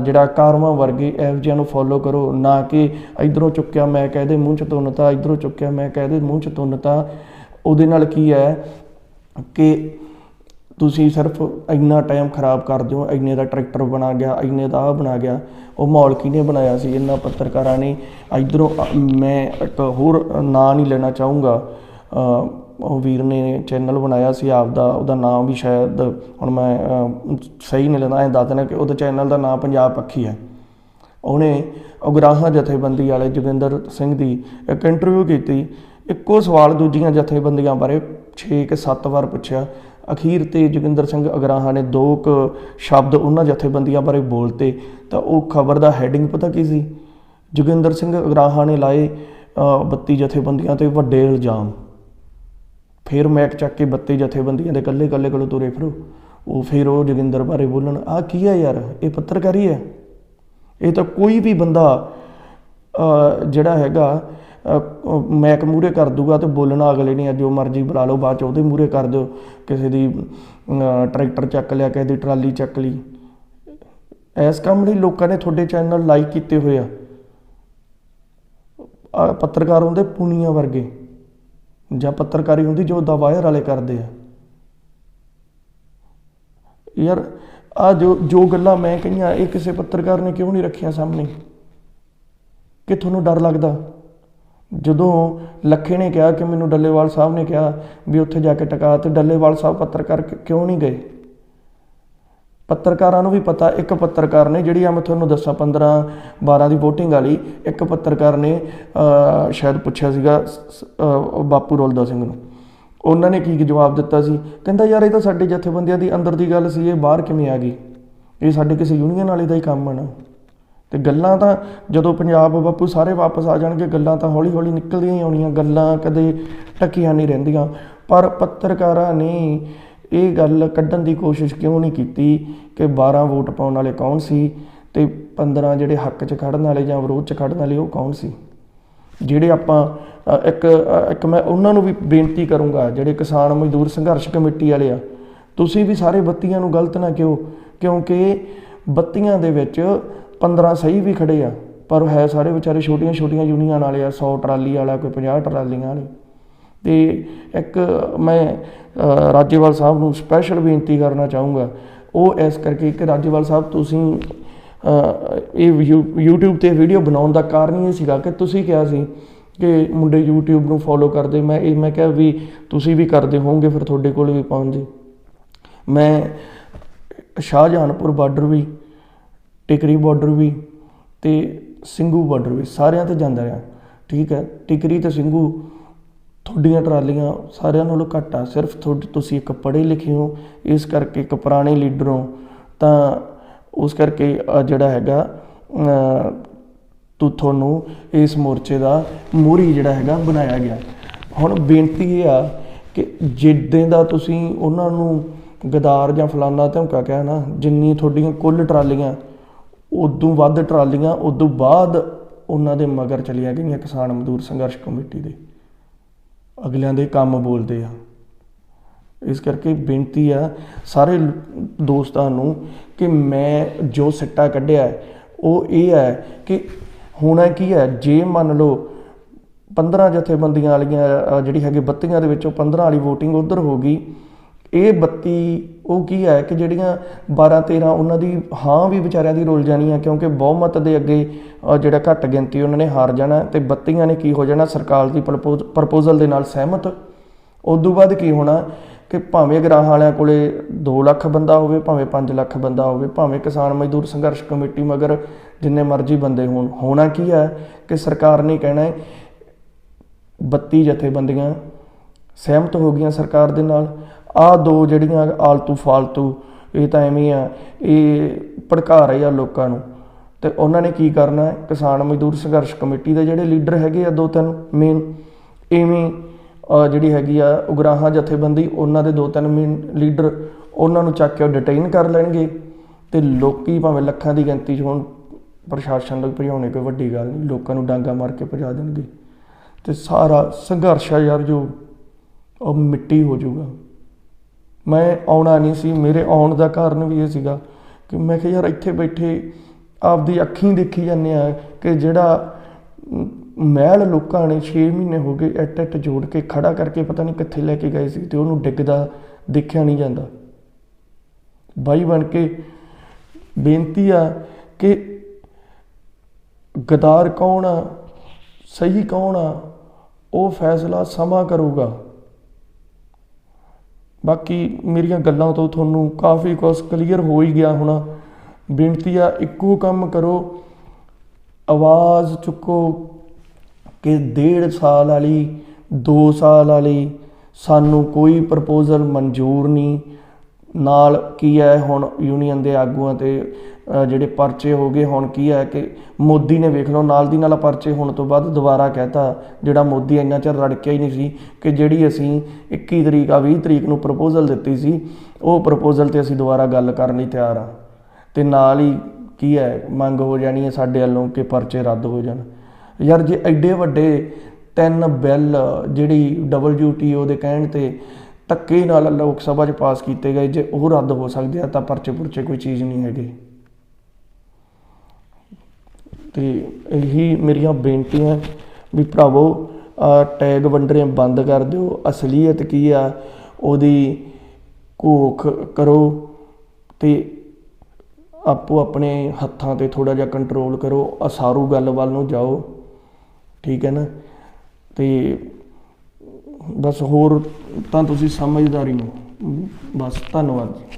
[SPEAKER 1] ਜਿਹੜਾ ਕਾਰਵਾਂ ਵਰਗੇ ਇਹੋ ਜਿਹਿਆਂ ਨੂੰ ਫੋਲੋ ਕਰੋ, ਨਾ ਕਿ ਇੱਧਰੋਂ ਚੁੱਕਿਆ ਮੈਂ ਕਹਿ ਮੂੰਹ 'ਚ ਤੁੰਨਤਾ, ਇੱਧਰੋਂ ਚੁੱਕਿਆ ਮੈਂ ਕਹਿ ਮੂੰਹ 'ਚ ਤੁੰਨਤਾ। ਉਹਦੇ ਨਾਲ ਕੀ ਹੈ ਕਿ ਤੁਸੀਂ ਸਿਰਫ ਇੰਨਾ ਟਾਈਮ ਖਰਾਬ ਕਰ ਦਿਓ, ਇੰਨੇ ਦਾ ਟਰੈਕਟਰ ਬਣਾ ਗਿਆ, ਇੰਨੇ ਦਾ ਆਹ ਬਣਾ ਗਿਆ। ਉਹ ਮਾਹੌਲ ਕਿਹਨੇ ਬਣਾਇਆ ਸੀ? ਇਹਨਾਂ ਪੱਤਰਕਾਰਾਂ ਨੇ। ਇੱਧਰੋਂ ਮੈਂ ਇੱਕ ਹੋਰ ਨਾਂ ਨਹੀਂ ਲੈਣਾ ਚਾਹੂੰਗਾ, ਉਹ ਵੀਰ ਨੇ ਚੈਨਲ ਬਣਾਇਆ ਸੀ ਆਪਦਾ, ਉਹਦਾ ਨਾਮ ਵੀ ਸ਼ਾਇਦ ਹੁਣ ਮੈਂ ਸਹੀ ਨਹੀਂ ਲੈਂਦਾ, ਐਂ ਦੱਸ ਦੇਣਾ ਕਿ ਉਹਦੇ ਚੈਨਲ ਦਾ ਨਾਂ ਪੰਜਾਬ ਪੱਖੀ ਹੈ। ਉਹਨੇ ਉਗਰਾਹਾਂ ਜਥੇਬੰਦੀ ਵਾਲੇ ਜੋਗਿੰਦਰ ਸਿੰਘ ਦੀ ਇੱਕ ਇੰਟਰਵਿਊ ਕੀਤੀ, ਇੱਕੋ ਸਵਾਲ ਦੂਜੀਆਂ ਜਥੇਬੰਦੀਆਂ ਬਾਰੇ 6 ਕਿ 7 ਵਾਰ ਪੁੱਛਿਆ। ਅਖੀਰ 'ਤੇ ਜੋਗਿੰਦਰ ਸਿੰਘ ਉਗਰਾਹਾਂ ਨੇ 2 ਸ਼ਬਦ ਉਹਨਾਂ ਜਥੇਬੰਦੀਆਂ ਬਾਰੇ ਬੋਲਤੇ, ਤਾਂ ਉਹ ਖਬਰ ਦਾ ਹੈਡਿੰਗ ਪਤਾ ਕੀ ਸੀ? ਜੋਗਿੰਦਰ ਸਿੰਘ ਉਗਰਾਹਾਂ ਨੇ ਲਾਏ 32 ਜਥੇਬੰਦੀਆਂ 'ਤੇ ਵੱਡੇ ਇਲਜ਼ਾਮ। ਫਿਰ ਮੈਕ ਚੱਕ ਕੇ 32 ਜਥੇਬੰਦੀਆਂ ਦੇ ਇਕੱਲੇ ਕੋਲੋਂ ਤੁਰੇ ਫਿਰੋ। ਉਹ ਫਿਰ ਉਹ ਜੋਗਿੰਦਰ ਬਾਰੇ ਬੋਲਣ, ਆਹ ਕੀ ਹੈ ਯਾਰ? ਇਹ ਪੱਤਰਕਾਰੀ ਹੈ? ਇਹ ਤਾਂ ਕੋਈ ਵੀ ਬੰਦਾ ਜਿਹੜਾ ਹੈਗਾ ਮੈਕ ਮੂਹਰੇ ਕਰ ਦੂਗਾ ਤੇ ਬੋਲਣਾ ਅਗਲੇ ਨੇ ਜੋ ਮਰਜ਼ੀ ਬੁਲਾ ਲਓ, ਬਾਅਦ 'ਚ ਉਹਦੇ ਮੂਹਰੇ ਕਰ ਦਿਓ। ਕਿਸੇ ਦੀ ਟਰੈਕਟਰ ਚੱਕ ਲਿਆ, ਕਿਸੇ ਦੀ ਟਰਾਲੀ ਚੱਕ ਲਈ। ਇਸ ਕੰਮ ਲਈ ਲੋਕਾਂ ਨੇ ਤੁਹਾਡੇ ਚੈਨਲ ਲਾਈਕ ਕੀਤੇ ਹੋਏ ਆ। ਪੱਤਰਕਾਰ ਹੁੰਦੇ ਪੂਨੀਆਂ ਵਰਗੇ, ਜਾਂ ਪੱਤਰਕਾਰੀ ਹੁੰਦੀ ਜੋ ਦਾ ਵਾਇਰ ਵਾਲੇ ਕਰਦੇ ਆ। ਯਾਰ ਆਹ ਜੋ ਗੱਲਾਂ ਮੈਂ ਕਹੀਆਂ, ਇਹ ਕਿਸੇ ਪੱਤਰਕਾਰ ਨੇ ਕਿਉਂ ਨਹੀਂ ਰੱਖੀਆਂ ਸਾਹਮਣੇ? ਕਿ ਤੁਹਾਨੂੰ ਡਰ ਲੱਗਦਾ? ਜਦੋਂ ਲੱਖੇ ਨੇ ਕਿਹਾ ਕਿ ਮੈਨੂੰ ਡੱਲੇਵਾਲ ਸਾਹਿਬ ਨੇ ਕਿਹਾ ਵੀ ਉੱਥੇ ਜਾ ਕੇ ਟਿਕਾ, ਤੇ ਡੱਲੇਵਾਲ ਸਾਹਿਬ ਪੱਤਰਕਾਰ ਕਿਉਂ ਨਹੀਂ ਗਏ? ਪੱਤਰਕਾਰਾਂ ਨੂੰ ਵੀ ਪਤਾ, ਇੱਕ ਪੱਤਰਕਾਰ ਨੇ ਜਿਹੜੀ ਆ ਮੈਂ ਤੁਹਾਨੂੰ ਦੱਸਾਂ 15-12 ਦੀ ਵੋਟਿੰਗ ਵਾਲੀ, ਇੱਕ ਪੱਤਰਕਾਰ ਨੇ ਸ਼ਾਇਦ ਪੁੱਛਿਆ ਸੀਗਾ ਬਾਪੂ ਰੌਲਦਾ ਸਿੰਘ ਨੂੰ, ਉਹਨਾਂ ਨੇ ਕੀ ਜਵਾਬ ਦਿੱਤਾ ਸੀ? ਕਹਿੰਦਾ ਯਾਰ ਇਹ ਤਾਂ ਸਾਡੇ ਜਥੇਬੰਦੀਆਂ ਦੀ ਅੰਦਰ ਦੀ ਗੱਲ ਸੀ, ਇਹ ਬਾਹਰ ਕਿਵੇਂ ਆ ਗਈ? ਇਹ ਸਾਡੇ ਕਿਸੇ ਯੂਨੀਅਨ ਵਾਲੇ ਦਾ ਹੀ ਕੰਮ ਹੈ ਨਾ। ਅਤੇ ਗੱਲਾਂ ਤਾਂ ਜਦੋਂ ਪੰਜਾਬ ਬਾਪੂ ਸਾਰੇ ਵਾਪਸ ਆ ਜਾਣਗੇ, ਗੱਲਾਂ ਤਾਂ ਹੌਲੀ ਹੌਲੀ ਨਿਕਲਦੀਆਂ ਹੀ ਆਉਣੀਆਂ, ਗੱਲਾਂ ਕਦੇ ਟਕੀਆਂ ਨਹੀਂ ਰਹਿੰਦੀਆਂ। ਪਰ ਪੱਤਰਕਾਰਾਂ ਨੇ ਇਹ ਗੱਲ ਕੱਢਣ ਦੀ ਕੋਸ਼ਿਸ਼ ਕਿਉਂ ਨਹੀਂ ਕੀਤੀ ਕਿ 12 ਵੋਟ ਪਾਉਣ ਵਾਲੇ ਕੌਣ ਸੀ ਅਤੇ 15 ਜਿਹੜੇ ਹੱਕ 'ਚ ਖੜ੍ਹਨ ਵਾਲੇ ਜਾਂ ਵਿਰੋਧ 'ਚ ਖੜ੍ਹਨ ਵਾਲੇ ਉਹ ਕੌਣ ਸੀ? ਜਿਹੜੇ ਆਪਾਂ ਇੱਕ ਮੈਂ ਉਹਨਾਂ ਨੂੰ ਵੀ ਬੇਨਤੀ ਕਰੂੰਗਾ, ਜਿਹੜੇ ਕਿਸਾਨ ਮਜ਼ਦੂਰ ਸੰਘਰਸ਼ ਕਮੇਟੀ ਵਾਲੇ ਆ, ਤੁਸੀਂ ਵੀ ਸਾਰੇ ਬੱਤੀਆਂ ਨੂੰ ਗਲਤ ਨਾ ਕਿਉਂ, ਕਿਉਂਕਿ ਬੱਤੀਆਂ ਦੇ ਵਿੱਚ 15 ਸਹੀ ਵੀ ਖੜ੍ਹੇ ਆ, ਪਰ ਹੈ ਸਾਰੇ ਵਿਚਾਰੇ ਛੋਟੀਆਂ ਛੋਟੀਆਂ ਯੂਨੀਅਨ ਵਾਲੇ ਆ, 100 ਟਰਾਲੀ ਵਾਲਾ, ਕੋਈ 50 ਟਰਾਲੀਆਂ ਵਾਲੇ। ਅਤੇ ਇੱਕ ਮੈਂ ਰਾਜੇਵਾਲ ਸਾਹਿਬ ਨੂੰ ਸਪੈਸ਼ਲ ਬੇਨਤੀ ਕਰਨਾ ਚਾਹੂੰਗਾ, ਉਹ ਇਸ ਕਰਕੇ ਕਿ ਰਾਜੇਵਾਲ ਸਾਹਿਬ ਤੁਸੀਂ ਇਹ YouTube 'ਤੇ ਵੀਡੀਓ ਬਣਾਉਣ ਦਾ ਕਾਰਨ ਇਹ ਸੀਗਾ ਕਿ ਤੁਸੀਂ ਕਿਹਾ ਸੀ ਕਿ ਮੁੰਡੇ YouTube ਨੂੰ ਫੋਲੋ ਕਰਦੇ, ਮੈਂ ਕਿਹਾ ਵੀ ਤੁਸੀਂ ਵੀ ਕਰਦੇ ਹੋਵੋਗੇ, ਫਿਰ ਤੁਹਾਡੇ ਕੋਲ ਵੀ ਪਹੁੰਚ ਜੇ। ਮੈਂ ਸ਼ਾਹਜਹਾਨਪੁਰ ਬਾਰਡਰ ਵੀ, ਟਿਕਰੀ ਬਾਰਡਰ ਵੀ ਅਤੇ ਸਿੰਘੂ ਬਾਰਡਰ ਵੀ ਸਾਰਿਆਂ 'ਤੇ ਜਾਂਦਾ ਰਿਹਾ, ਠੀਕ ਹੈ। ਟਿਕਰੀ ਅਤੇ ਸਿੰਘੂ ਤੁਹਾਡੀਆਂ ਟਰਾਲੀਆਂ ਸਾਰਿਆਂ ਨਾਲੋਂ ਘੱਟ ਆ, ਸਿਰਫ ਤੁਸੀਂ ਇੱਕ ਪੜ੍ਹੇ ਲਿਖੇ ਹੋ, ਇਸ ਕਰਕੇ ਇੱਕ ਪੁਰਾਣੇ ਲੀਡਰ ਹੋ, ਤਾਂ ਉਸ ਕਰਕੇ ਜਿਹੜਾ ਹੈਗਾ ਤੁਹਾਨੂੰ ਇਸ ਮੋਰਚੇ ਦਾ ਮੋਹਰੀ ਜਿਹੜਾ ਹੈਗਾ ਬਣਾਇਆ ਗਿਆ। ਹੁਣ ਬੇਨਤੀ ਇਹ ਆ ਕਿ ਜਿੱਦਾਂ ਦਾ ਤੁਸੀਂ ਉਹਨਾਂ ਨੂੰ ਗਦਾਰ ਜਾਂ ਫਲਾਨਾ ਧਮਕਾ ਕਿਹਾ ਨਾ, ਜਿੰਨੀ ਤੁਹਾਡੀਆਂ ਕੁੱਲ ਟਰਾਲੀਆਂ, ਉਦੋਂ ਵੱਧ ਟਰਾਲੀਆਂ ਉਦੋਂ ਬਾਅਦ ਉਹਨਾਂ ਦੇ ਮਗਰ ਚਲੀਆਂ ਗਈਆਂ ਕਿਸਾਨ ਮਜ਼ਦੂਰ ਸੰਘਰਸ਼ ਕਮੇਟੀ ਦੇ। ਅਗਲਿਆਂ ਦੇ ਕੰਮ ਬੋਲਦੇ ਆ। ਇਸ ਕਰਕੇ ਬੇਨਤੀ ਆ ਸਾਰੇ ਦੋਸਤਾਂ ਨੂੰ ਕਿ ਮੈਂ ਜੋ ਸਿੱਟਾ ਕੱਢਿਆ ਉਹ ਇਹ ਹੈ ਕਿ ਹੋਣਾ ਕੀ ਹੈ, ਜੇ ਮੰਨ ਲਓ 15 ਜਥੇਬੰਦੀਆਂ ਵਾਲੀਆਂ ਜਿਹੜੀ ਹੈਗੀ ਬੱਤੀਆਂ ਦੇ ਵਿੱਚੋਂ 15 ਵਾਲੀ ਵੋਟਿੰਗ ਉੱਧਰ ਹੋ ਗਈ, ਇਹ 32 ਉਹ ਕੀ ਹੈ ਕਿ ਜਿਹੜੀਆਂ 12-13 ਉਹਨਾਂ ਦੀ ਹਾਂ ਵੀ ਵਿਚਾਰਿਆਂ ਦੀ ਰੁਲ ਜਾਣੀ ਆ, ਕਿਉਂਕਿ ਬਹੁਮਤ ਦੇ ਅੱਗੇ ਜਿਹੜਾ ਘੱਟ ਗਿਣਤੀ ਉਹਨਾਂ ਨੇ ਹਾਰ ਜਾਣਾ, ਅਤੇ 32 ਨੇ ਕੀ ਹੋ ਜਾਣਾ, ਸਰਕਾਰ ਦੀ ਪ੍ਰਪੋਜ਼ਲ ਦੇ ਨਾਲ ਸਹਿਮਤ। ਉਦੋਂ ਬਾਅਦ ਕੀ ਹੋਣਾ ਕਿ ਭਾਵੇਂ ਗਰਾਹਾਂ ਵਾਲਿਆਂ ਕੋਲ 2 ਲੱਖ ਬੰਦਾ ਹੋਵੇ, ਭਾਵੇਂ 5 ਲੱਖ ਬੰਦਾ ਹੋਵੇ, ਭਾਵੇਂ ਕਿਸਾਨ ਮਜ਼ਦੂਰ ਸੰਘਰਸ਼ ਕਮੇਟੀ ਮਗਰ ਜਿੰਨੇ ਮਰਜ਼ੀ ਬੰਦੇ ਹੋਣ, ਹੋਣਾ ਕੀ ਹੈ ਕਿ ਸਰਕਾਰ ਨੇ ਕਹਿਣਾ 32 ਜਥੇਬੰਦੀਆਂ ਸਹਿਮਤ ਹੋ ਗਈਆਂ ਸਰਕਾਰ ਦੇ ਨਾਲ। ਆਹ 2 ਜਿਹੜੀਆਂ ਆਲਤੂ ਫਾਲਤੂ ਇਹ ਤਾਂ ਐਵੇਂ ਆ, ਇਹ ਭੜਕਾ ਰਹੇ ਆ ਲੋਕਾਂ ਨੂੰ। ਅਤੇ ਉਹਨਾਂ ਨੇ ਕੀ ਕਰਨਾ, ਕਿਸਾਨ ਮਜ਼ਦੂਰ ਸੰਘਰਸ਼ ਕਮੇਟੀ ਦੇ ਜਿਹੜੇ ਲੀਡਰ ਹੈਗੇ ਆ 2-3 ਮੇਨ, ਇਵੇਂ ਜਿਹੜੀ ਹੈਗੀ ਆ ਉਗਰਾਹਾਂ ਜਥੇਬੰਦੀ, ਉਹਨਾਂ ਦੇ 2-3 ਮੇਨ ਲੀਡਰ, ਉਹਨਾਂ ਨੂੰ ਚੱਕ ਕੇ ਡਿਟੇਨ ਕਰ ਲੈਣਗੇ, ਅਤੇ ਲੋਕੀ ਭਾਵੇਂ ਲੱਖਾਂ ਦੀ ਗਿਣਤੀ 'ਚ ਹੋਣ, ਪ੍ਰਸ਼ਾਸਨ ਨੂੰ ਭਜਾਉਣੇ ਕੋਈ ਵੱਡੀ ਗੱਲ ਨਹੀਂ, ਲੋਕਾਂ ਨੂੰ ਡਾਂਗਾ ਮਾਰ ਕੇ ਭਜਾ ਦੇਣਗੇ, ਅਤੇ ਸਾਰਾ ਸੰਘਰਸ਼ ਆ ਯਾਰ ਜੋ ਉਹ ਮਿੱਟੀ ਹੋ ਜਾਊਗਾ। ਮੈਂ ਆਉਣਾ ਨਹੀਂ ਸੀ, ਮੇਰੇ ਆਉਣ ਦਾ ਕਾਰਨ ਵੀ ਇਹ ਸੀਗਾ ਕਿ ਮੈਂ ਕਿਹਾ ਯਾਰ ਇੱਥੇ ਬੈਠੇ ਆਪਦੀ ਅੱਖੀਂ ਦੇਖੀ ਜਾਂਦੇ ਆ ਕਿ ਜਿਹੜਾ ਮਹਿਲ ਲੋਕਾਂ ਨੇ 6 ਮਹੀਨੇ ਹੋ ਗਏ ਇੱਟ ਜੋੜ ਕੇ ਖੜਾ ਕਰਕੇ ਪਤਾ ਨਹੀਂ ਕਿੱਥੇ ਲੈ ਕੇ ਗਏ ਸੀ, ਅਤੇ ਉਹਨੂੰ ਡਿੱਗਦਾ ਦੇਖਿਆ ਨਹੀਂ ਜਾਂਦਾ। ਬਾਈ ਬਣ ਕੇ ਬੇਨਤੀ ਆ ਕਿ ਗਦਾਰ ਕੌਣ ਆ, ਸਹੀ ਕੌਣ ਆ, ਉਹ ਫੈਸਲਾ ਸਮਾਂ ਕਰੂਗਾ। ਬਾਕੀ ਮੇਰੀਆਂ ਗੱਲਾਂ ਤੋਂ ਤੁਹਾਨੂੰ ਕਾਫੀ ਕੁਛ ਕਲੀਅਰ ਹੋ ਹੀ ਗਿਆ ਹੋਣਾ। ਬੇਨਤੀ ਆ ਇੱਕੋ ਕੰਮ ਕਰੋ, ਆਵਾਜ਼ ਚੁੱਕੋ ਕਿ 1.5 ਸਾਲ ਵਾਲੀ 2 ਸਾਲ ਵਾਲੀ ਸਾਨੂੰ ਕੋਈ ਪ੍ਰਪੋਜ਼ਲ ਮਨਜ਼ੂਰ ਨਹੀਂ। ਨਾਲ ਕੀ ਹੈ ਹੁਣ ਯੂਨੀਅਨ ਦੇ ਆਗੂਆਂ 'ਤੇ ਜਿਹੜੇ ਪਰਚੇ ਹੋ ਗਏ, ਹੁਣ ਕੀ ਹੈ ਕਿ ਮੋਦੀ ਨੇ ਵੇਖ ਲਓ ਨਾਲ ਦੀ ਨਾਲ ਪਰਚੇ ਹੋਣ ਤੋਂ ਬਾਅਦ ਦੁਬਾਰਾ ਕਹਿਤਾ, ਜਿਹੜਾ ਮੋਦੀ ਇੰਨਾ ਚਿਰ ਰੜਕਿਆ ਹੀ ਨਹੀਂ ਸੀ ਕਿ ਜਿਹੜੀ ਅਸੀਂ 21 ਤਰੀਕ 20 ਤਰੀਕ ਨੂੰ ਪ੍ਰਪੋਜ਼ਲ ਦਿੱਤੀ ਸੀ, ਉਹ ਪ੍ਰਪੋਜ਼ਲ 'ਤੇ ਅਸੀਂ ਦੁਬਾਰਾ ਗੱਲ ਕਰਨ ਲਈ ਤਿਆਰ ਹਾਂ। ਅਤੇ ਨਾਲ ਹੀ ਕੀ ਹੈ ਮੰਗ ਹੋ ਜਾਣੀ ਹੈ ਸਾਡੇ ਵੱਲੋਂ ਕਿ ਪਰਚੇ ਰੱਦ ਹੋ ਜਾਣ। ਯਾਰ ਜੇ ਐਡੇ ਵੱਡੇ 3 ਬਿੱਲ ਜਿਹੜੀ WTO ਦੇ ਕਹਿਣ 'ਤੇ ਧੱਕੇ ਨਾਲ ਲੋਕ ਸਭਾ 'ਚ ਪਾਸ ਕੀਤੇ ਗਏ, ਜੇ ਉਹ ਰੱਦ ਹੋ ਸਕਦੇ ਆ ਤਾਂ ਪਰਚੇ ਪੁਰਚੇ ਕੋਈ ਚੀਜ਼ ਨਹੀਂ ਹੈਗੇ। ਅਤੇ ਇਹੀ ਮੇਰੀਆਂ ਬੇਨਤੀਆਂ ਵੀ ਭਰਾਵੋ ਟੈਗ ਵੰਡਣੇ ਬੰਦ ਕਰ ਦਿਓ, ਅਸਲੀਅਤ ਕੀ ਆ ਉਹਦੀ ਘੋਖ ਕਰੋ, ਅਤੇ ਆਪੋ ਆਪਣੇ ਹੱਥਾਂ 'ਤੇ ਥੋੜ੍ਹਾ ਜਿਹਾ ਕੰਟਰੋਲ ਕਰੋ, ਅਸਾਰੂ ਗੱਲ ਵੱਲ ਨੂੰ ਜਾਓ, ਠੀਕ ਹੈ ਨਾ। ਅਤੇ ਬਸ ਹੋਰ ਤਾਂ ਤੁਸੀਂ ਸਮਝਦਾਰੀ ਨੂੰ, ਬਸ ਧੰਨਵਾਦ ਜੀ।